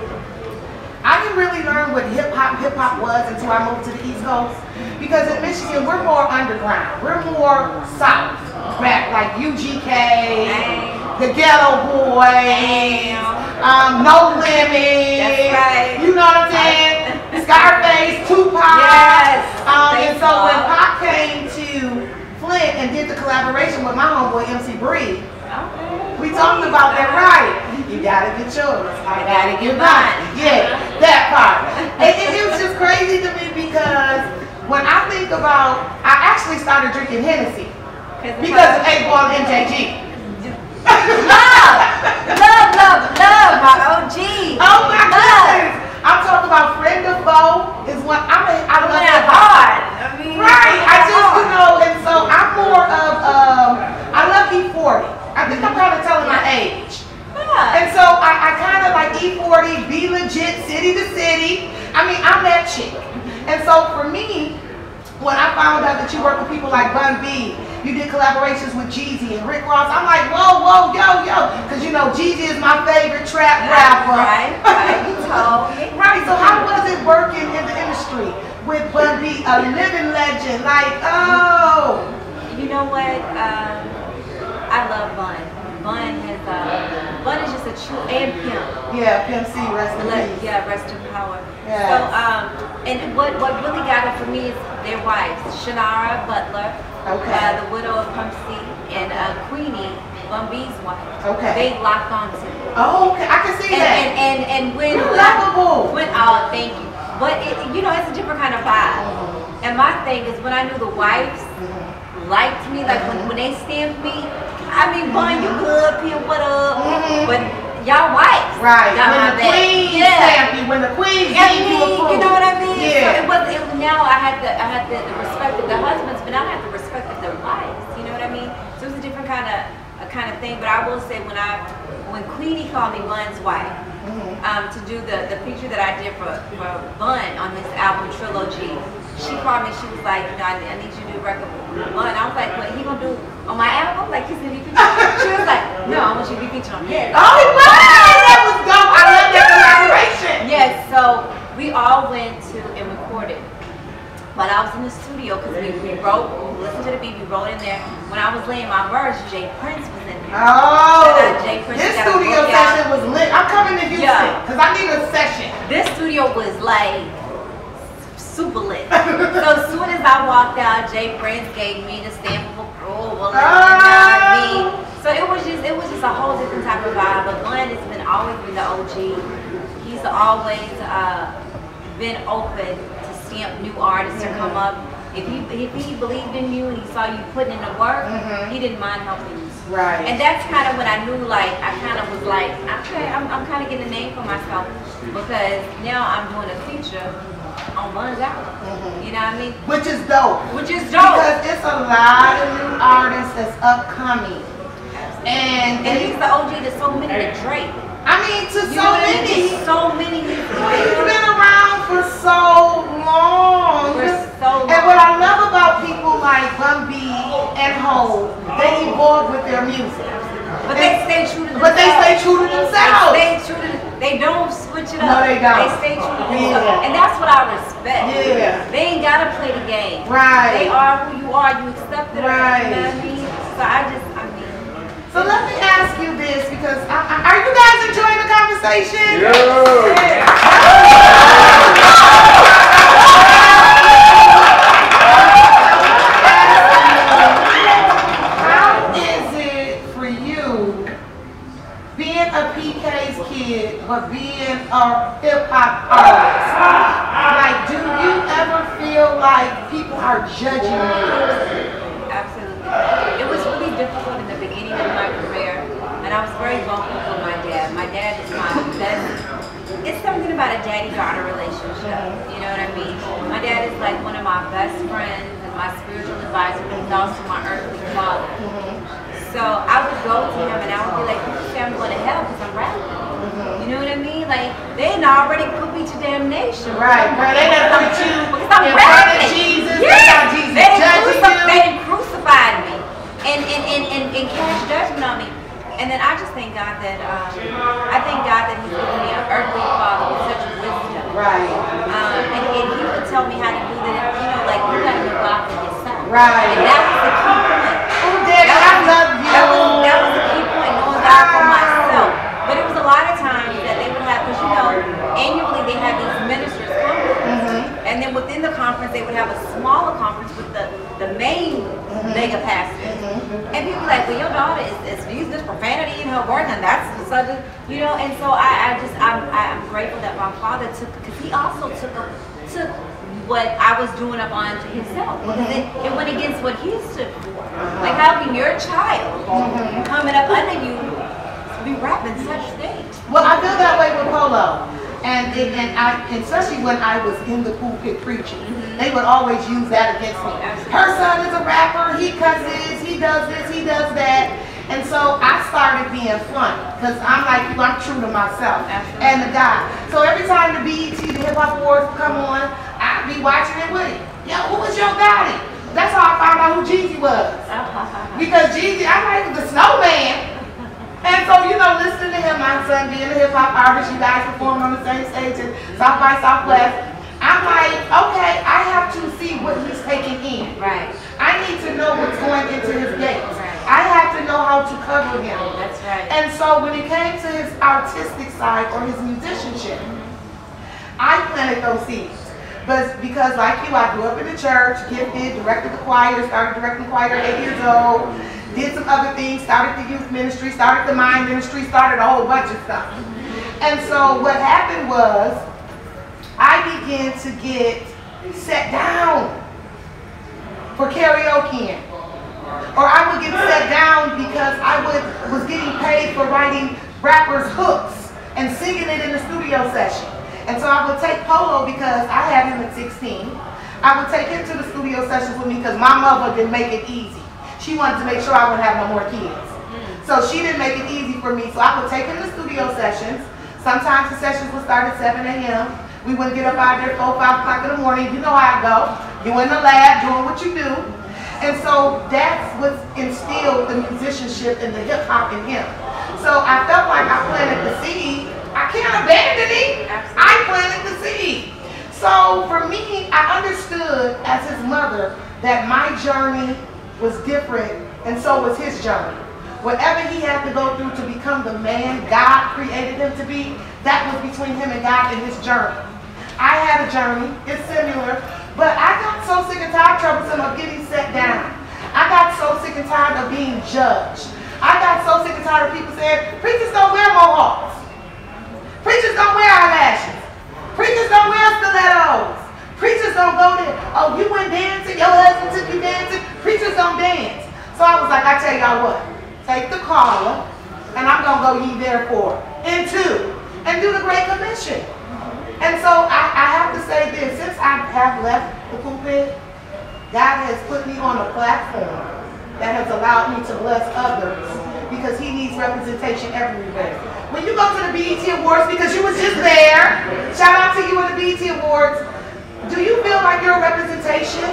I didn't really learn what hip hop was until I moved to the East Coast. Because in Michigan, we're more underground. We're more South. Rap like UGK, the Ghetto Boys, No Limit. That's right. You know what I'm saying? Scarface, Tupac. Yes. And so when Pop came to Flint and did the collaboration with my homeboy MC Bree, we talked about that, right? You gotta get yours. I gotta get mine. Yeah, that part. It was just crazy to me because when I think about, I actually started drinking Hennessy because of 8-Ball and MJG. Love, my OG. Oh my goodness. I'm talking about Friend of Foe is one. I love that hard. Right. I just, you know, and so I'm more of, I love E40. I think I'm kind of telling my age. And so I kind of like E40, Be Legit, City to City. I mean, I'm that chick. And so for me, when I found out that you work with people like Bun B, you did collaborations with Jeezy and Rick Ross, I'm like, whoa, yo. Because you know, Jeezy is my favorite trap rapper. Right, you told me. Right, so how was it working in the industry with Bun B, a living legend? Like, oh. You know what? I love Bun. Bun is just a true, and Pimp. Yeah, Pimp C, rest in peace. Yeah, rest in power. Yes. So, and what really got it for me is their wives, Shannara Butler, the widow of Pump C, and Queenie, Bun B's wife. Okay. They locked on to me. Oh, okay, I can see that. And when lovable. Thank you. But you know, it's a different kind of vibe. And my thing is, when I knew the wives liked me, like when they stamped me, I mean, Bun, you good, Pimp, what up? But y'all wives. Right. When the queen stamped you, when the queen gave you approval. You know what I mean? Yeah. So it was now I had the respect of the husbands, but now I had the respect of their wives. You know what I mean? So it was a different kind of thing. But I will say when Queenie called me Bun's wife, to do the feature that I did for Bun on this album Trilogy, she called me. She was like, you know, I need you to do a record And I was like, what he gonna do on my album? Like, he's gonna be featured. She was like, no, I want you to be featured on his. Oh, that was dope. I love that collaboration. Yes, so we all went to and recorded. But I was in the studio because we wrote, we listened to the beat, we wrote in there. When I was laying my verse, Jay Prince was in there. Oh, Jay Prince this studio session was lit. I'm coming to Houston because I need a session. This studio was like super lit. So as soon as I walked out, Jay Prince gave me the stamp of approval. So it was just a whole different type of vibe. But Glenn has always been the OG. He's always been open to stamp new artists to come up. If he believed in you and he saw you putting in the work, he didn't mind helping you. Right. And that's kind of when I knew, like, I kind of was like, okay, I'm kind of getting a name for myself because now I'm doing a feature on Bun's album. You know what I mean? Which is dope. Which is dope. Because it's a lot of new artists that's upcoming. And he's the OG to so many to Drake. I mean, to so many. So many. He's been around for so long. And what I love about people like Bun B and Ho, they evolve with their music. But they stay true to themselves. But they stay true to themselves. They don't switch it up. No, they don't. They stay true to themselves. And that's what I respect. Yeah. They ain't gotta play the game. Right. They are who you are. You accept it. Right. You know what I mean? So So let me ask you this, because are you guys enjoying the conversation? Yeah. How is it for you being a PK's kid, but being a hip hop artist? Like, do you ever feel like people are judging you? absolutely. It was really difficult in the beginning of my career, and I was very vocal with my dad. My dad is my best. It's something about a daddy-daughter relationship. You know what I mean? My dad is like one of my best friends and my spiritual advisor, but he's also my earthly father. So I would go to him and I would be like, "You say I'm going to hell because I'm rapping." You know what I mean? Like, they already put me to damnation. Right. They done put you because I'm in front of rapping. Jesus. Yeah. Jesus They judging you. crucified me and cast judgment on me. And then I just thank God that I thank God that He's given me an earthly father with such wisdom. Right. And He would tell me how to do that. You know, like, you gotta know God for yourself. Right. And that was the key point. Oh, Daddy, I love you. That was the key point, knowing God for myself. But it was a lot of times that they would have, because you know, annually they have these ministers conference. And then within the conference, they would have a smaller conference with the main mega pastor. And people were like, well, your daughter is using this profanity in her work, and that's such a, you know. And so I'm grateful that my father took, because he also took what I was doing up onto himself, because it went against what he stood for. Like, how can your child coming up under you be rapping such things? Well, I feel that way with Polo. And especially when I was in the pulpit preaching, they would always use that against me. Her son is a rapper, he cusses, he does this, he does that. And so I started being funny, because I'm like you, I'm true to myself and the guy. So every time the BET, the Hip Hop Awards come on, I'd be watching it with him. Yo, who was your daddy? That's how I found out who Jeezy was. Because Jeezy, I'm like the snowman. And so, you know, listening to him, my son being a hip hop artist, you guys perform on the same stage in South by Southwest, I'm like, okay, I have to see what he's taking in. Right. I need to know what's going into his gates. I have to know how to cover him. That's right. And so when it came to his artistic side or his musicianship, I planted those seeds. But because like you, I grew up in the church, gifted, directed the choir, started directing the choir at 8 years old. Did some other things, started the youth ministry, started the mind ministry, started a whole bunch of stuff. And so what happened was, I began to get set down for karaoke. Or I would get set down because I was getting paid for writing rappers' hooks and singing it in the studio session. And so I would take Polo, because I had him at 16. I would take him to the studio sessions with me because my mother didn't make it easy. She wanted to make sure I wouldn't have no more kids. So she didn't make it easy for me. So I would take him to studio sessions. Sometimes the sessions would start at 7 a.m. We wouldn't get up out there 4, 5 o'clock in the morning. You know how I go. You in the lab doing what you do. And so that's what's instilled the musicianship and the hip hop in him. So I felt like I planted the seed. I can't abandon it. I planted the seed. So for me, I understood as his mother that my journey was different, and so was his journey. Whatever he had to go through to become the man God created him to be, that was between him and God and his journey. I had a journey, it's similar, but I got so sick and tired, Troublesome, of getting set down. I got so sick and tired of being judged. I got so sick and tired of people saying, preachers don't wear mohawks. Preachers don't wear eyelashes. Preachers don't wear stilettos. Preachers don't go there. Oh, you went dancing, your husband took you dancing. Preachers don't dance. So I was like, I tell y'all what, take the collar, and I'm going to go ye therefore, and two, and do the Great Commission. And so I have to say this, since I have left the pulpit, God has put me on a platform that has allowed me to bless others because he needs representation everywhere. When you go to the BET Awards, because you was just there, shout out to you at the BET Awards, do you feel like you're a representation?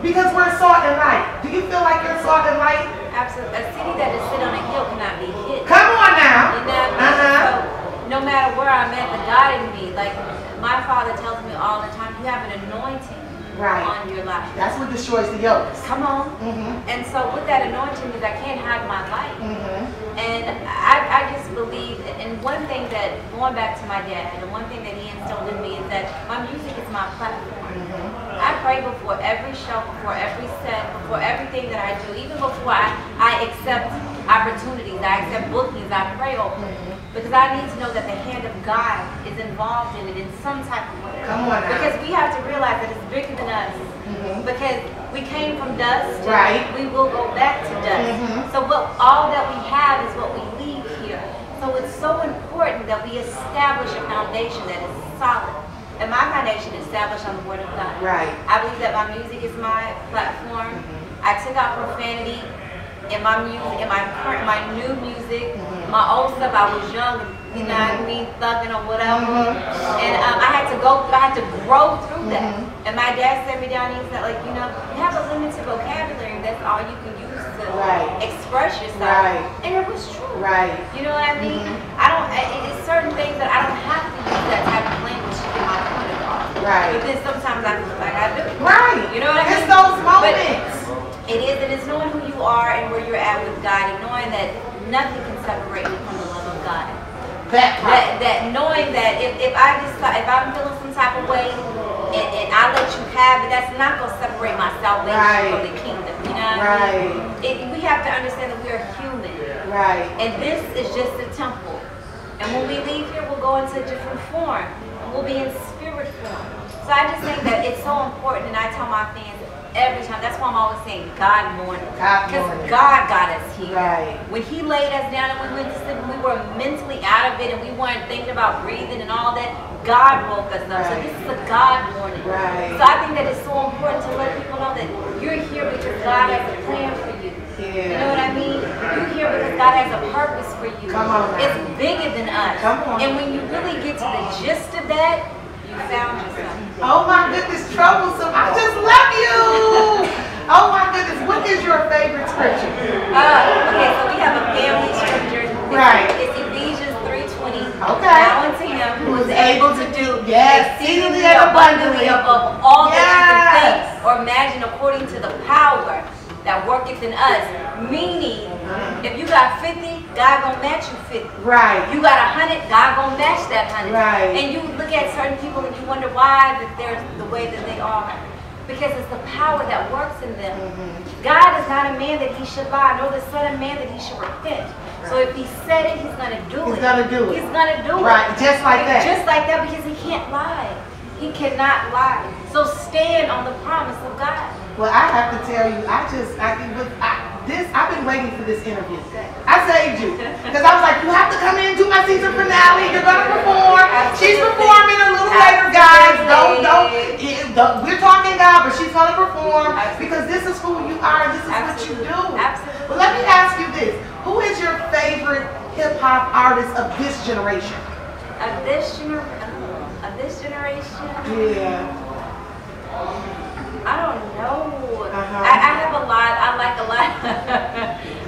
Because we're salt and light. Do you feel like you're salt and light? Absolutely. A city that is sit on a hill cannot be hid. Come on now. You know what I mean? So, no matter where I'm at, the God in me, like my father tells me all the time, you have an anointing on your life. That's what destroys the yokes. Come on. And so with that anointing is I can't hide my light. And I just believe, and one thing that, going back to my dad, and one thing that he instilled in me is that my music is my platform. I pray before every show, before every set, before everything that I do, even before I accept opportunities, I accept bookings, I pray over it. Because I need to know that the hand of God is involved in it in some type of way. Come on now. Because we have to realize that it's bigger than us. Because we came from dust, we will go back to dust. So all that we have is what we leave here. So it's so important that we establish a foundation that is solid. And my foundation is established on the Word of God. I believe that my music is my platform. I took out profanity in my music, in my new music. My old stuff, I was young, you know what I mean, thugging or whatever. And I had to grow through that. And my dad sat me down and he said, like, you know, you have a limited vocabulary, and that's all you can use to express yourself. And it was true. You know what I mean? It's certain things that I don't have to use that type of language to get my point across. But then sometimes I feel like I do. You know what I mean? It's those moments. It is, and it's knowing who you are and where you're at with God, and knowing that nothing can separate me from the love of God. That knowing that if I'm feeling some type of way and I let you have it, that's not going to separate my salvation from the kingdom. You know what I mean? We have to understand that we are human. And this is just a temple. And when we leave here, we'll go into a different form. And we'll be in spirit form. So I just think that it's so important, and I tell my fans every time, that's why I'm always saying God morning. Because God got us here. When he laid us down and we went to sleep, we were mentally out of it and we weren't thinking about breathing and all that, God woke us up. So this is a God morning. So I think that it's so important to let people know that you're here because God has a plan for you. You know what I mean? You're here because God has a purpose for you. It's bigger than us. And when you really get to the gist of that, you found yourself. Oh my goodness, Troublesome, I just love you. Oh my goodness, what is your favorite scripture? Okay, so we have a family scripture. It's Ephesians 3:20. Now unto him who is able to do exceedingly abundantly above all that you can think or imagine, according to the power that worketh in us. Meaning, if you got 50, God gonna match you 50. You got 100, God gonna match that 100. And you look at certain people and you wonder why that they're the way that they are. Because it's the power that works in them. God is not a man that he should lie, nor the son of man that he should repent. So if he said it, he's gonna do it. He's gonna do it. He's gonna do it. Just like that. Just like that, because he can't lie. He cannot lie. So stand on the promise of God. Well, I have to tell you, I've been waiting for this interview. I saved you. Because I was like, you have to come in and do my season finale. You're going to perform. She's performing a little later, guys. We're talking God, but she's going to perform. Because this is who you are. This is what you do. But let me ask you this. Who is your favorite hip-hop artist of this generation? Of this generation? Yeah. I don't know. I have a lot. I like a lot.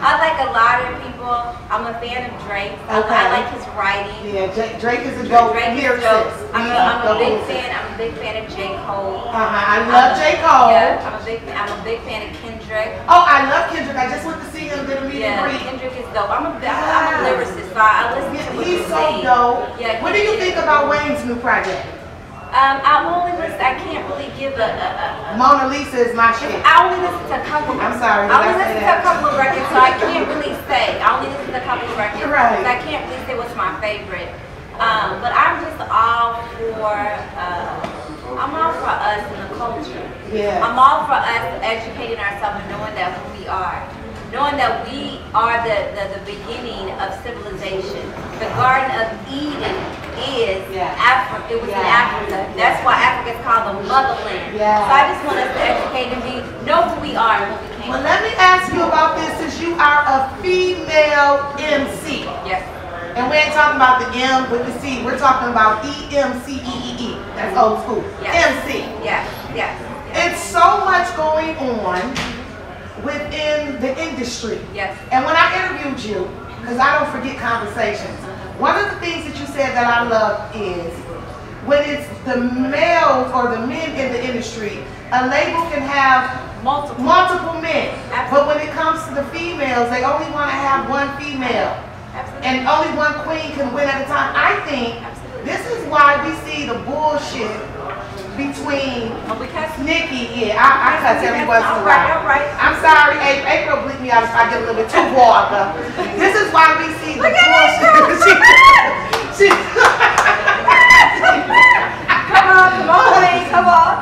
I like a lot of people. I'm a fan of Drake. I like his writing. Yeah, Drake is a dope lyricist. I'm a big fan. I'm a big fan of J. Cole. I love J. Cole. Yeah, I'm a big fan of Kendrick. Oh, I love Kendrick. I just went to see him. Did a meet and greet. Kendrick is dope. I'm a lyricist, so I listen to what he's so dope. Yeah. What do you think about Wayne's new project? I only listen. I can't really give a Mona Lisa is my shit. I only listen to a couple. I'm sorry. I only listen to a couple of records, so I can't really say. I only listen to a couple of records. Right. So I can't really say what's my favorite. But I'm just all for. I'm all for us in the culture. Yeah. I'm all for us educating ourselves and knowing that who we are. Knowing that we are the beginning of civilization. The Garden of Eden is Africa. It was in Africa. That's why Africa is called the motherland. Yeah. So I just want us to educate and know who we are and what we came Well, from. let me ask you about this since you are a female MC. Yes. And we ain't talking about the M with the C. We're talking about EMCEEE. That's old school. Yes. MC. Yes. Yes. It's so much going on within the industry. Yes. And when I interviewed you, because I don't forget conversations, one of the things that you said that I love is when it's the males or the men in the industry, a label can have multiple men. Absolutely. But when it comes to the females, they only want to have one female. Absolutely. And only one queen can win at a time. I think this is why we see the bullshit between Nikki, I cuss every once in a while. I'm sorry, April bleep me out if I get a little bit too warm though. This is why we see the bullshit. Come on.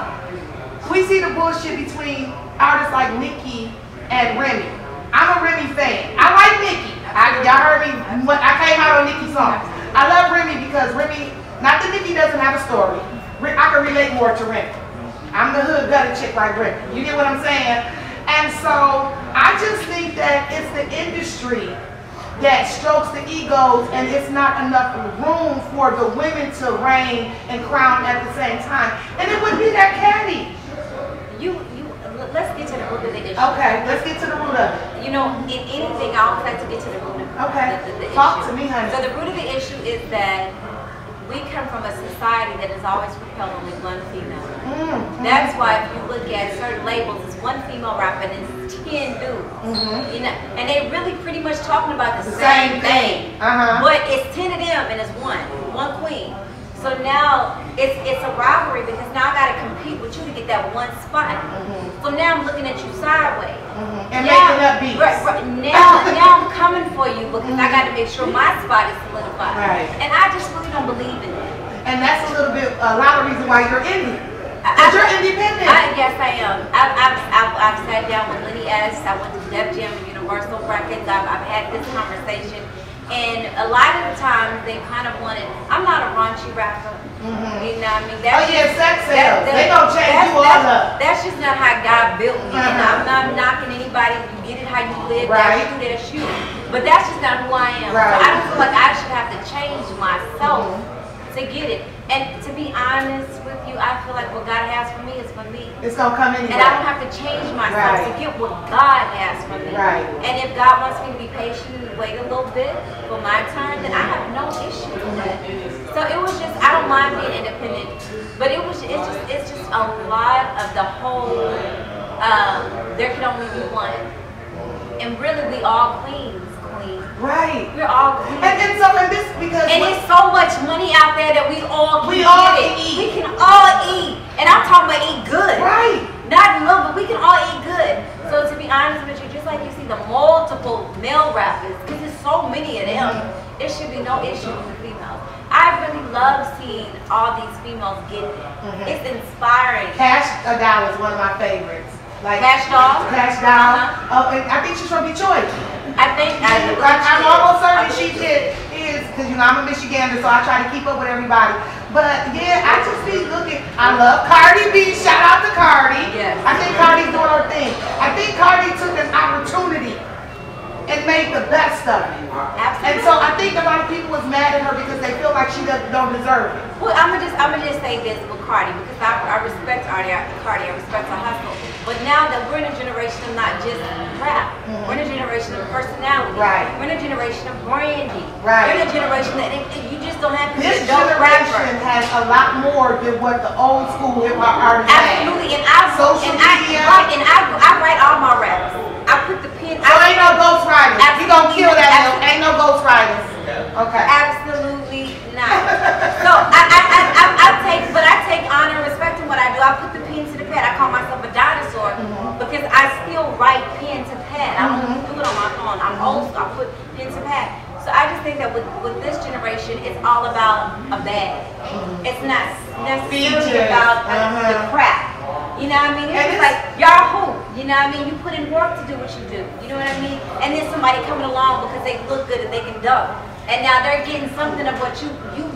We see the bullshit between artists like Nikki and Remy. I'm a Remy fan. I like Nikki. Y'all heard me when I came out on Nikki's song. I love Remy because Remy, not that Nikki doesn't have a story. I can relate more to Remy. I'm the hood gutted chick like Remy. You get what I'm saying? And so I just think that it's the industry that strokes the egos and it's not enough room for the women to reign and crown at the same time. And it wouldn't be that catty. Let's get to the root of the issue. Okay, let's get to the root of it. You know, in anything, I always like to get to the root of it. Okay, the talk issue. to me, honey. So the root of the issue is that we come from a society that has always propelled only one female. That's why if you look at certain labels, it's one female rapper and it's 10 dudes. You know, and they really pretty much talking about the same thing. But it's 10 of them and it's one queen. So now it's a rivalry because now I gotta compete with you to get that one spot. So now I'm looking at you sideways. And making up beats. Right. Now I'm coming for you because I gotta make sure my spot is solidified. Right. And I just really don't believe in it. And that's a lot of reason why you're in here. Because you're independent. Yes, I am. I've sat down with Lenny S. I went to Def Jam and Universal Records. I've had this conversation. And a lot of the times they kind of wanted, I'm not a raunchy rapper. You know what I mean? Sex sales. They gonna change you all up. That's just not how God built me. And I'm not knocking anybody. You get it how you live. That's you. But that's just not who I am. So I don't feel like I should have to change myself to get it. And to be honest with you, I feel like what God has for me is for me. It's gonna come anyway. And I don't have to change myself to get what God has for me. And if God wants me to be patient and wait a little bit for my turn, then I have no issue with that. So it was just, I don't mind being independent, but it's just a lot of the whole, there can only be one. And really we all queens. Right. We're all queens. And so in this, because there's so much money out there that we all can eat. We can all eat. And I'm talking about eat good. Right. Not little, but we can all eat good. So to be honest with you, just like you see the multiple male rappers, because there's so many of them, there should be no issue with the females. I really love seeing all these females get it. It's inspiring. Cash Doll is one of my favorites. Like Cash Doll? Cash Doll. Oh, and I think she's from Detroit. I'm almost certain she is, because you know I'm a Michigander, so I try to keep up with everybody. But yeah, I just be looking. I love Cardi B. Shout out to Cardi. Yes. I think Cardi's doing her thing. I think Cardi took an opportunity and made the best of it. Absolutely. And so I think a lot of people is mad at her because they feel like she don't deserve it. Well, I'm gonna just say this with Cardi because I respect Cardi, I respect her hustle. But now that we're in a generation of not just rap, we're in a generation of personality. Right. We're in a generation of branding. Right. We're in a generation that you just don't have to be This a dope rapper. generation has a lot more than what the old school hip hop artists had. Absolutely, and Social media. I write all my raps. I put the pen. So ain't no ghost riders. You gonna kill that? Ain't no ghost riders. Okay. Absolutely not. So I take honor and respect in what I do. I put the pen to the pad. I call myself a dinosaur because I still write pen to pad. I don't do it on my phone. I'm old school. I put pen to pad. So I just think that with this generation, it's all about a bag. It's not necessarily about the crap. You know what I mean? It's like, y'all who? You know what I mean? You put in work to do what you do. You know what I mean? And then somebody coming along because they look good and they can dunk. And now they're getting something of what you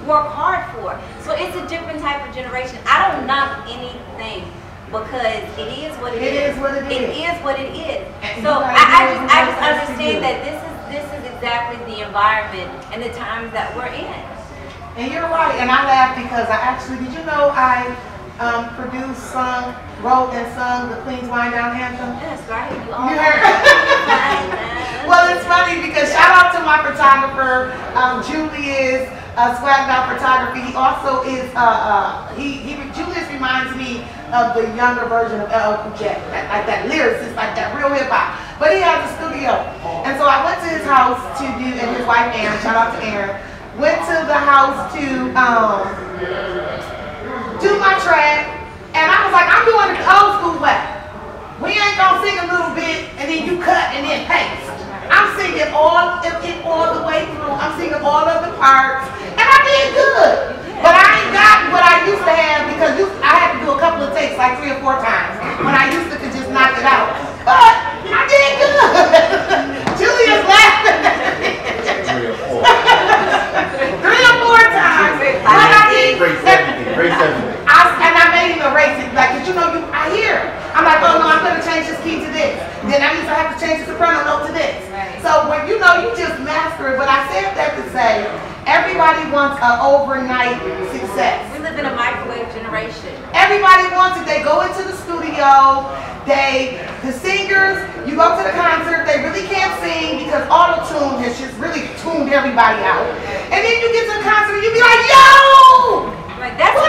work hard for. So it's a different type of generation. I don't knock anything because it is what it is. It is what it is. It is what it is. So I just understand that this is exactly the environment and the times that we're in. And you're right. And I laugh because did you know I produced, wrote and sung the Queen's Wind Down Anthem? Yes, I hear you all. You heard? Well, it's funny because shout out to my photographer, Julius, Swagged Out Photography. He also is, Julius reminds me of the younger version of LL Cool J, like that lyricist, like that real hip hop. But he has a studio. And so I went to his house to do, and his wife Erin, shout out to Erin, went to the house to do my track. And I was like, I'm doing it the old school way. We ain't gonna sing a little bit and then you cut and then paste. I'm singing all the way through. I'm singing all of the parts. And I did good. But I ain't got what I used to have because I had to do a couple of takes like 3 or 4 times when I used to could just knock it out. But I did good. Julia's laughing. 3 or 4 times. But I did. Great 70. And I made him erase it. Like, cause you know, I hear. I'm like, oh no, I'm gonna change this key to this. Then I used to have to change the soprano note to this. Right. So when you know, you just master it. But I said that to say, everybody wants an overnight success. We live in a microwave generation. Everybody wants it. They go into the studio. The singers, you go to the concert, they really can't sing because auto-tune has just really tuned everybody out. And then you get to the concert and you be like, yo! Right, that's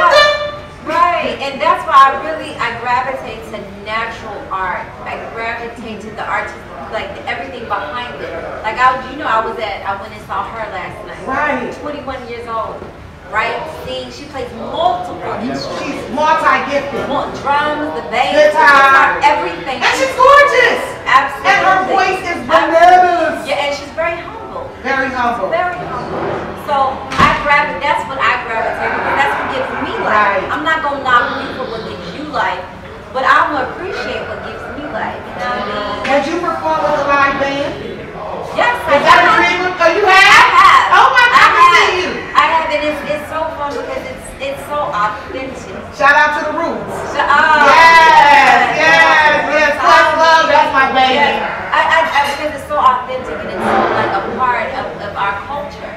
right, and that's why I gravitate to natural art. I gravitate to the artist, like everything behind it. Like I went and saw her last night. Right. 21 years old. Right? She plays multiple instruments. She's multi-gifted. Drums, the bass, guitar, everything. And she's gorgeous. Absolutely. And her voice is bananas. Yeah, and she's very humble. Very humble. Very humble. So that's what I gravitate because that's what gives me life. Right. I'm not gonna knock you for what gives you life, but I'm gonna appreciate what gives me life. You know what I mean? Had you performed with a live band? Yes, Is that a dream? Oh, you have? I have. Oh my God, I see you. I have, and it's so fun because it's so authentic. Shout out to the Roots. Yes. Plus love, that's my baby. Yeah. Because it's so authentic and it's so like a part of our culture.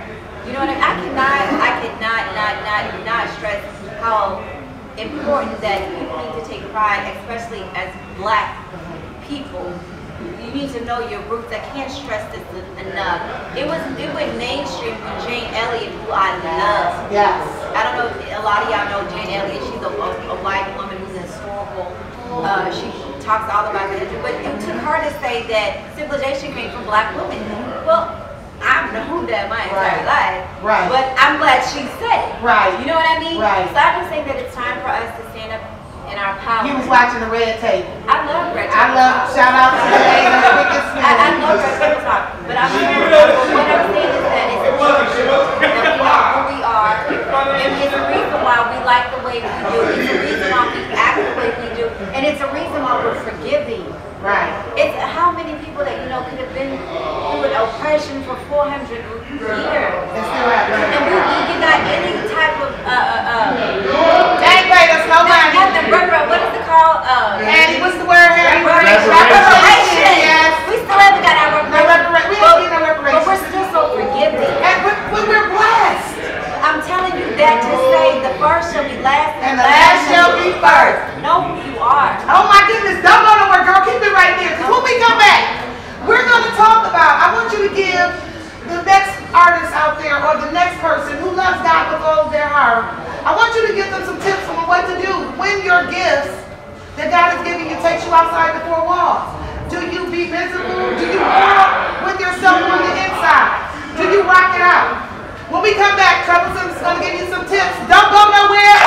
You know what I mean? I cannot not stress how important that people need to take pride, especially as Black people. You need to know your roots. I can't stress this enough. It went mainstream with Jane Elliott, who I love. Yes. I don't know if a lot of y'all know Jane Elliott. She's a white woman who's historical. She talks all about the history, but it took her to say that civilization came from Black women. Well, I've known that my entire life. Right. But I'm glad she said it. Right. You know what I mean? Right. So I just think that it's time for us to stand up in our power. He was watching the Red Table. I love Red I Table love, Talk. shout out to the lady, the quickest I love Red Table Talk. But what I'm saying is that it's a picture that we are who we are. And it's a reason why we like the way we do. It's a reason why we act the way we do. And it's a reason why we're forgiving. Right. It's how many people that could have been through an oppression for 400 years. And still have And we got any type of they paid us no money. what is it called? Annie, what's the word here? Reparation. Yes. We still haven't got our No reparation. We don't need no but reparation. we're still so forgiving. And but we're Black. out there, or the next person who loves God with all of their heart, I want you to give them some tips on what to do when your gifts that God is giving you takes you outside the four walls. Do you be miserable? Do you walk with yourself on the inside? Do you rock it out? When we come back, Troublesum is going to give you some tips. Don't go nowhere.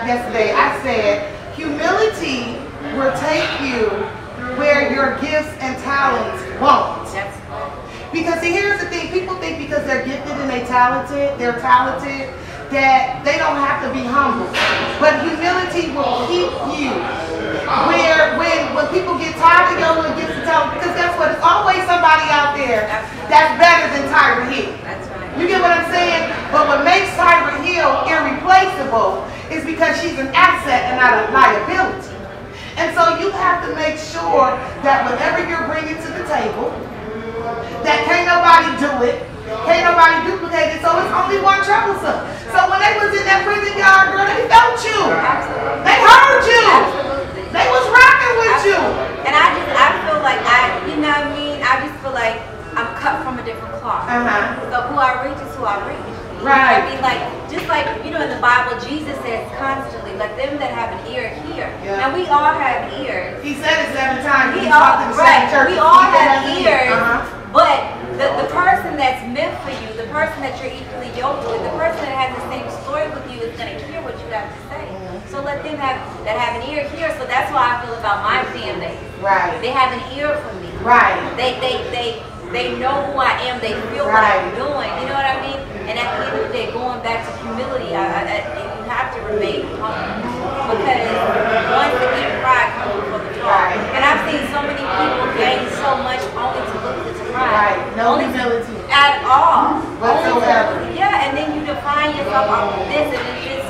Yesterday, I said, humility will take you where your gifts and talents won't. Because see, here's the thing, people think because they're gifted and they're talented, that they don't have to be humble. But humility will keep you where there that's better than Tyra Hill. That's right. You get what I'm saying? But what makes Tyra Hill irreplaceable is because she's an asset and not a liability. And so you have to make sure that whatever you're bringing to the table, that can't nobody do it, can't nobody duplicate it, so it's only one troublesome. So when they was in that prison yard, girl, they felt you. Absolutely. They heard you. Absolutely. They was rocking with you. And I feel like you know what I mean? I just feel like I'm cut from a different cloth. So who I reach is who I reach. Right. I mean, like, just like, you know, in the Bible, Jesus says constantly, let them that have an ear hear. Yeah. And we all have ears. He said it 7 times. We all, right, we all have ears, Uh-huh. but the person that's meant for you, the person that you're equally yoked with, the person that has the same story with you is going to hear what you have to say. So let them have an ear hear. So that's why I feel about my family. Right. They have an ear for me. Right. They know who I am. They feel what I'm doing. You know what I mean? And at the end of the day, going back to humility, you have to remain humble. Because once again, pride comes before the fall. Right. And I've seen so many people gain so much only to look to pride. Right. No humility. At all. Whatsoever. Yeah, and then you define yourself off of this, and it's just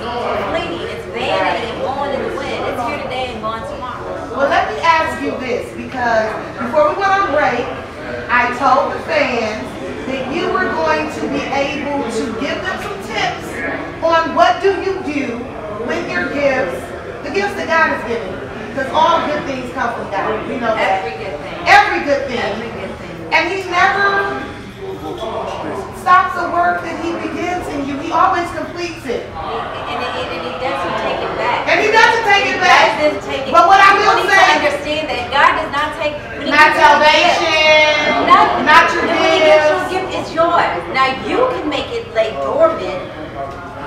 fleeting. It's vanity and going in the wind. It's here today and gone tomorrow. Well, let me ask you this, because before we went on break, I told the fans that you were going to be able to give them some tips on what do you do with your gifts, the gifts that God has given you. Because all good things come from God. We know that. Every good thing. Every good thing. Every good thing. And He never stops the work that He begins in you. He always completes it. And He doesn't take it back. And He doesn't take it back. God doesn't take it. But what I will need say, to understand that God does not take not salvation, not your When He gives you a gifts. gift, it's yours. Now you can make it lay dormant,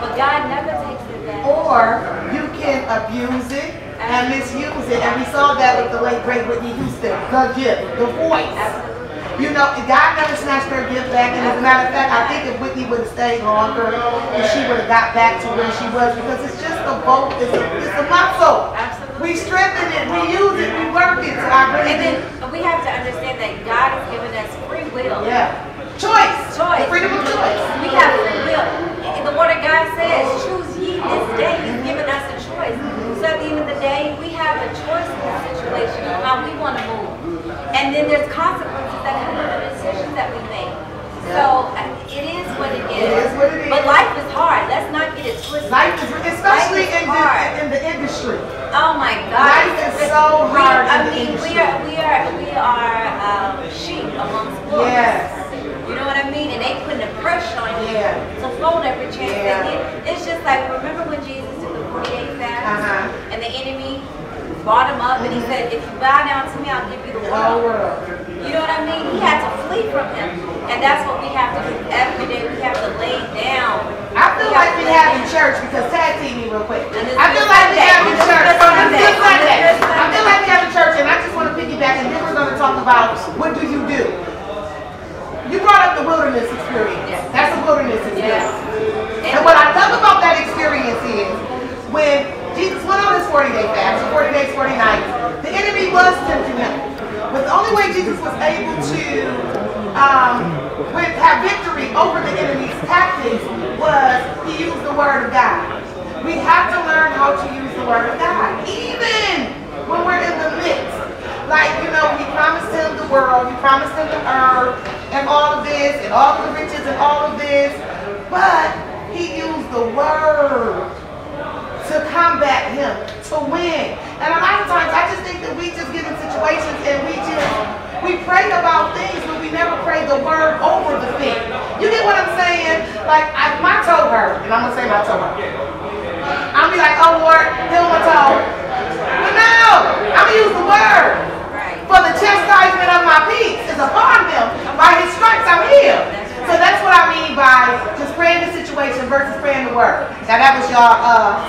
but God never takes it back. Or you can abuse it and misuse it. And we saw that with the late great Whitney Houston, the gift, the voice. Absolutely. You know, God never snatched her gift back. And as a matter of fact, I think if Whitney would have stayed longer, and she would have got back to where she was, because it's just a vote, it's a muscle. Absolutely. We strengthen it, we use it, we work it. So I really And then we have to understand that God has given us free will. yeah. Choice. Choice. Freedom of choice. We have free will. And the Word of God says, choose ye this day. He's given us a choice. So at the end of the day, we have a choice in this situation of how we want to move. And then there's consequences that come with the decisions that we make. So it is what it is. It is what it is. But life is hard. Let's not get it twisted. Life is, especially Life is in the industry. Oh my God! Life is so hard in the industry. we are sheep amongst wolves. Yes. You know what I mean? And they putting the pressure on you Yeah. to fold every chance Yeah. they get. It's just like, remember when Jesus did the 40-day fast, and the enemy brought him up, and he said, "If you bow down to me, I'll give you the The whole world." world. You know what I mean? He had to flee from him, and that's what we have to do every day. We have to lay down. I feel like we have in church, because tag team me real quick. And this I feel is like we Sunday. have in This is church. Sunday. This is Sunday. This is I feel like we have in church, and I just want to piggyback, and then we're going to talk about what do you do. You brought up the wilderness experience. Yes. That's a wilderness experience. Yes. And what I love about that experience is when Jesus went on his 40-day fast, 40 days, 40 nights, the enemy was tempting him. But the only way Jesus was able to have victory over the enemy's tactics was he used the Word of God. We have to learn how to use the Word of God, even when we're in the midst. Like, you know, he promised him the world, he promised him the earth, and all of this, and all of the riches, and all of this, but he used the Word to combat him, to win. And a lot of times, I just think that we just get in situations and we pray about things, but we never pray the Word over the thing. You get what I'm saying? Like, my toe hurt, and I'm going to say my toe hurt. I'll be like, oh Lord, heal my toe. But no, I'm going to use the Word. For the chastisement of my peace is upon him. By his stripes I'm healed. So that's what I mean by just praying the situation versus praying the Word. Now that was your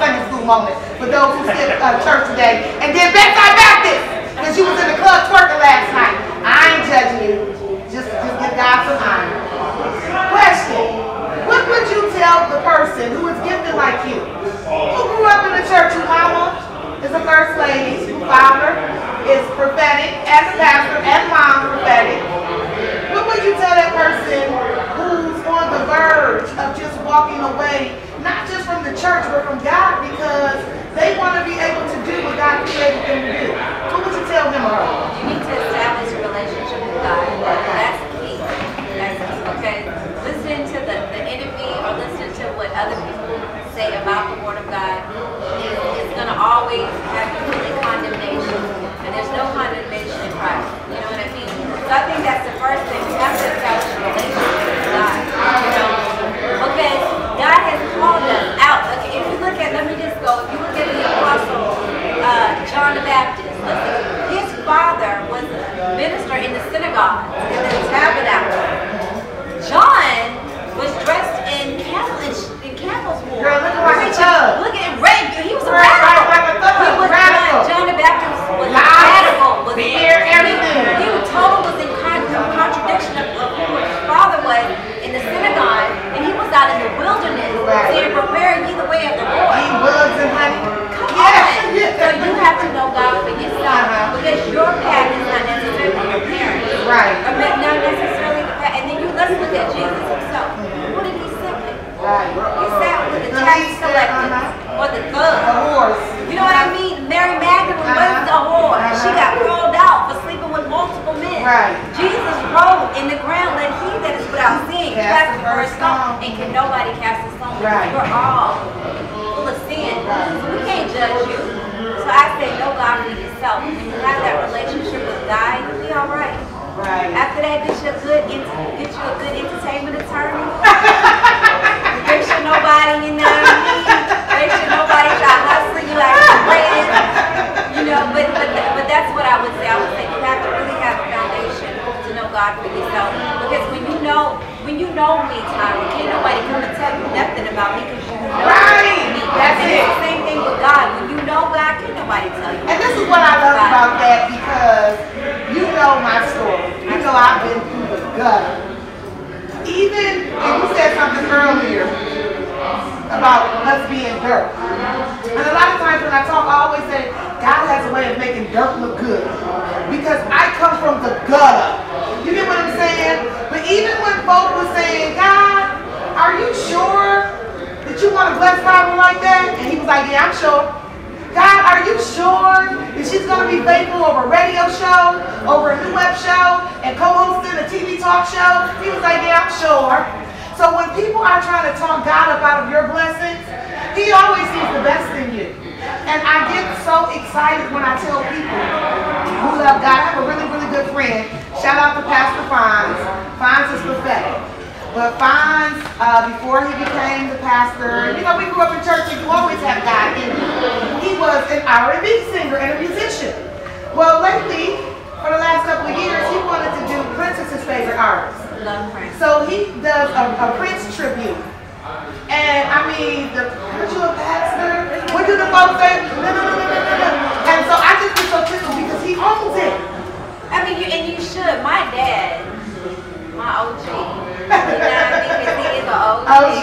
Sunday school moment for those who skipped church today. And then Bedside Baptist, because you was in the club twerking last night. I ain't judging you. Just give God some honor. Question. What would you tell the person who is gifted like you, who grew up in the church, whose mama is a first lady, whose father is prophetic, as a pastor, and mom prophetic? What would you walking away, not just from the church, but from God, because they want to be able to do what God created them to do. What would you tell him or her? You need to establish a relationship with God. That's key. That's key. Okay? Listening to the enemy or listening to what other people say about the Word of God is going to always have you feeling condemnation. And there's no condemnation in Christ. You know what I mean? So I think that's the first thing. You have to establish a relationship with God. You know? Because God has called us out. Okay, if you look at, let me just go, if you look at the Apostle John the Baptist, listen, his father was a minister in the synagogue, in the tabernacle. John was dressed in camel's wool. Girl, looking like a thug. Look at red. He was a radical. Like a thug. Radical. John the Baptist was Loud, radical. beer, everything. He was total was in contradiction of who his father was in the synagogue, and he was out in the wilderness saying, "Prepare ye the way of the Lord." Eat bugs and honey. Come on. So you have to know God for yourself, because your path is not necessarily your parents. Right. Or not necessarily the path. And then let's look at Jesus himself. Who did he sit with? Right. He sat with the tax collectors or the thugs. A horse. You know what I mean? Mary Magdalene wasn't a whore. She got called out for sleeping with multiple men. Right. Jesus wrote in the ground, let he that is without sin cast the first stone. And can nobody cast a stone? Right. We're all full of sin. So we can't judge you. So I say, know God for yourself. When you have that relationship with God, you'll be all right. Right. After that, get you a good entertainment attorney. Make sure nobody, you know what I mean? Make sure nobody try to hustle you like a friend. You know, but that's what I would say. I would say you have to really have a foundation to know God for yourself. Because when you know me, Tyra, can't nobody come and tell you nothing about me because you know me. That's it. It's the same thing with God. When you know God, can't nobody tell you. And this is what I love about that, because you know my story. You know I've been through the gutter. Even, and you said something earlier about us being dirt. And a lot of times when I talk, I always say, God has a way of making dirt look good. Because I come from the gutter. You get what I'm saying? But even when folk was saying, God, are you sure that you want to bless Bible like that? And he was like, yeah, I'm sure. God, are you sure that she's going to be faithful over a radio show, over a new web show, and co-hosting a TV talk show? He was like, yeah, I'm sure. So when people are trying to talk God up out of your blessings, he always sees the best in you. And I get so excited when I tell people who love God. I have a really, really good friend. Shout out to Pastor Fines. Fines is prophetic. But Fines, before he became the pastor, you know, we grew up in church and you always have God in you. He was an R&B singer and a musician. Well, lately, for the last couple of years, he wanted to do Prince as his favorite artist. Love Prince. So he does a Prince tribute. And I mean, aren't you a pastor? What do the folks say? No. And so I just get so tickled because he owns it. I mean, and you should. My dad, my OG, you know what I mean? Because he is an OG.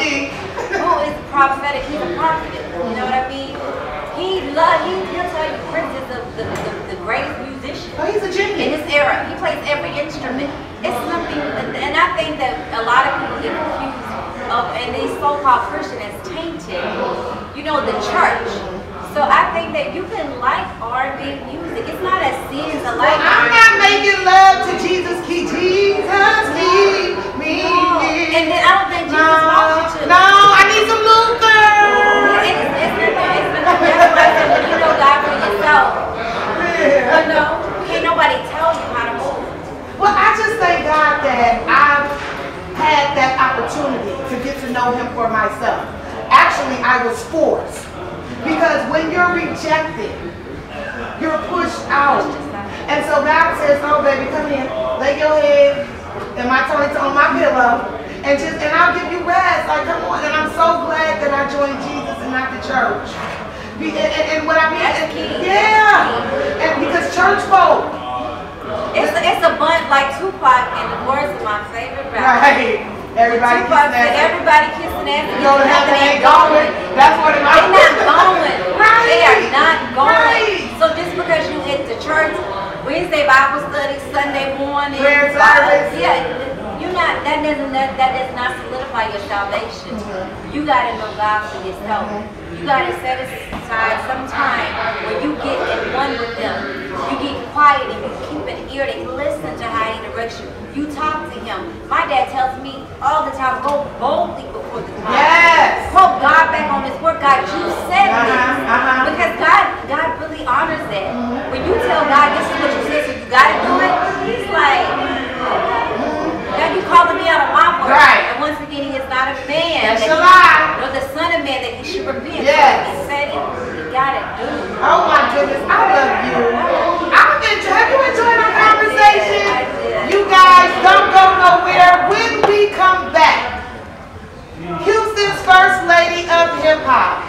Who is prophetic? He's a prophet. You know what I mean? He'll tell you Prince is the greatest musician. Oh, he's a genius. In his era. He plays every instrument. It's nothing, and I think that a lot of people get confused of, and these so-called Christians as tainted, you know, the church. So I think that you can like R&B music. It's not as sin to like. I'm not making love to Jesus, keep Jesus, keep me. No. And then I don't think Jesus wants you to. No, I need some Luther. That's why I said, when you know God for yourself, you know, can't nobody tell you how to move. Well, I just thank God that I've had that opportunity to get to know him for myself. Actually, I was forced. Because when you're rejected, you're pushed out. And so God says, oh baby, come here, lay your head and my toilet on my pillow, and I'll give you rest. Like, come on. And I'm so glad that I joined Jesus and not the church. And what I mean, yeah. And because church folk, it's a bunch like Tupac, and the words of my favorite rapper. right. Everybody kissing ass. You know, heaven ain't going. That's what it might be. They're not going. Right. They are not going. Right. So just because you hit the church, Wednesday Bible study, Sunday morning, Prayer service. yeah, you that does not solidify your salvation. You gotta know God for yourself. You gotta set aside some time where you get in one with them. You get quiet and you keep an ear to listen to how He directs you. You talk to Him. My dad tells me all the time, go boldly before the throne. Yes. Quote God back on His word. God, you said this. Because God really honors that. When you tell God this is what you said, so you gotta do it, He's like, now you calling me out of my word. Right. And once again, He is not a man. That's a lie. Nor the son of man that He should repent. Yes. So He said it, He gotta do it. Oh my goodness, I love you. Have you enjoyed our conversation? I did. You guys don't go nowhere. When we come back, Houston's first lady of hip hop,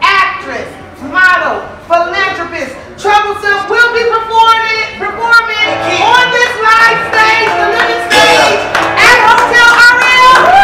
actress, model, philanthropist, Troublesum will be performing on this live stage, the living stage, at Hotel Ariel.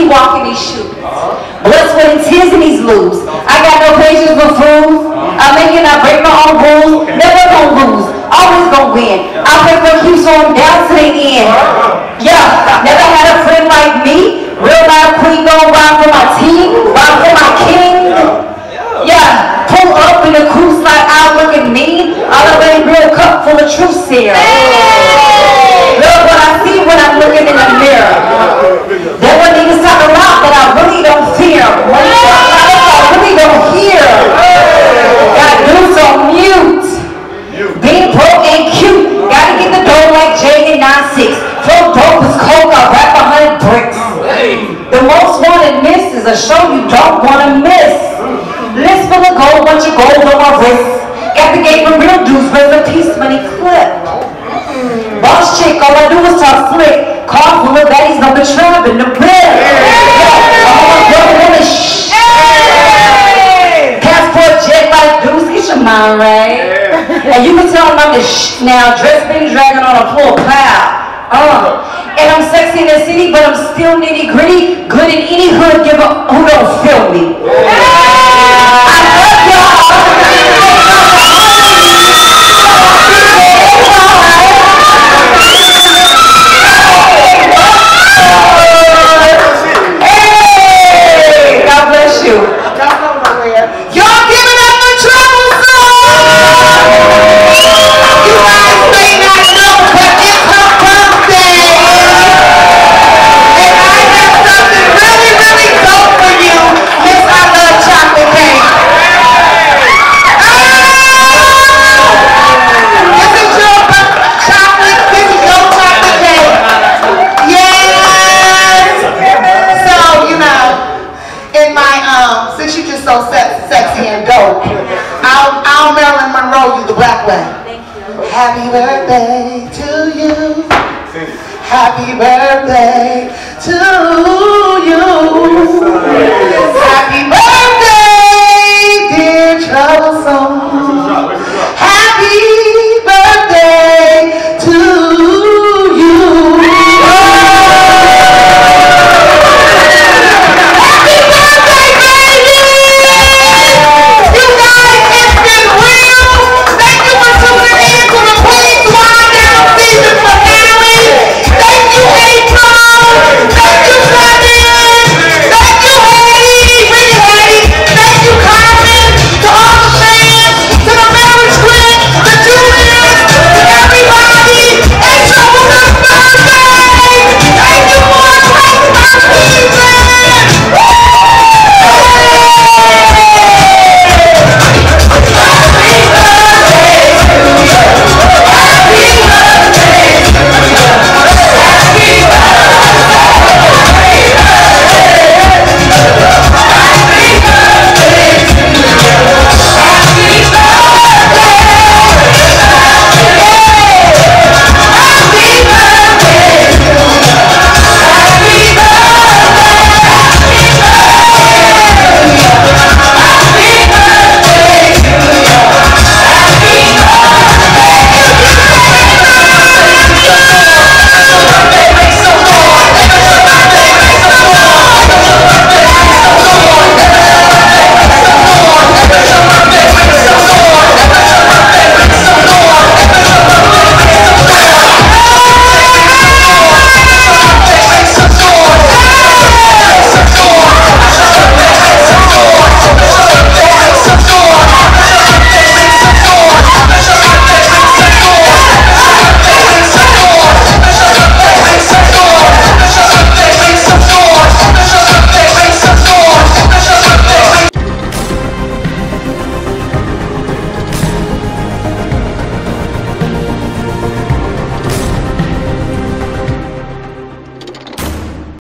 he walk in these shoes. Blood, sweat, and tears in these loops. I got no patience for fools. I'm making I break my own rules. Never gonna lose. Always gonna win. I prefer keep so I'm down to the end. Yeah, never had a friend like me. Real life queen gon' ride for my team. Ride for my king. Yeah, pull up in the coupe like I looking mean. All the way real cup full of truth serum. Look what I see when I'm looking in the mirror. That one niggas talk a lot, but I really don't fear. When you talk about it, I really don't hear. Got dudes on mute. Being broke ain't cute. Gotta get the dough like Jay and 9-6. Flow dope is coke, I rap 100 bricks. The most wanted miss is a show you don't wanna miss. List full of gold, bunch of gold on my wrist. Got the game for real dudes, rest in peace, money clip. Boss chick, all I do is talk slick. Car full of baddies, no betrayal in the whip. Passport jet like dudes, get your mind right. And you can tell them I'm the now. Dress been dragging on a floor pile. And I'm sexy in the city, but I'm still nitty gritty. Good in any hood, give up who don't feel me. I love y'all. Hey, God bless you. Don't go nowhere. Y'all giving up the troublesome! You guys may not know, but it's her birthday! And I have something really, really dope for you, Miss I Love Chocolate Cake. This is your chocolate, this is your chocolate cake. Yes! So, you know, in my, since you're just so sexy and dope, I'll Marilyn Monroe you the black way. Thank you. Happy birthday to you. Happy birthday to you.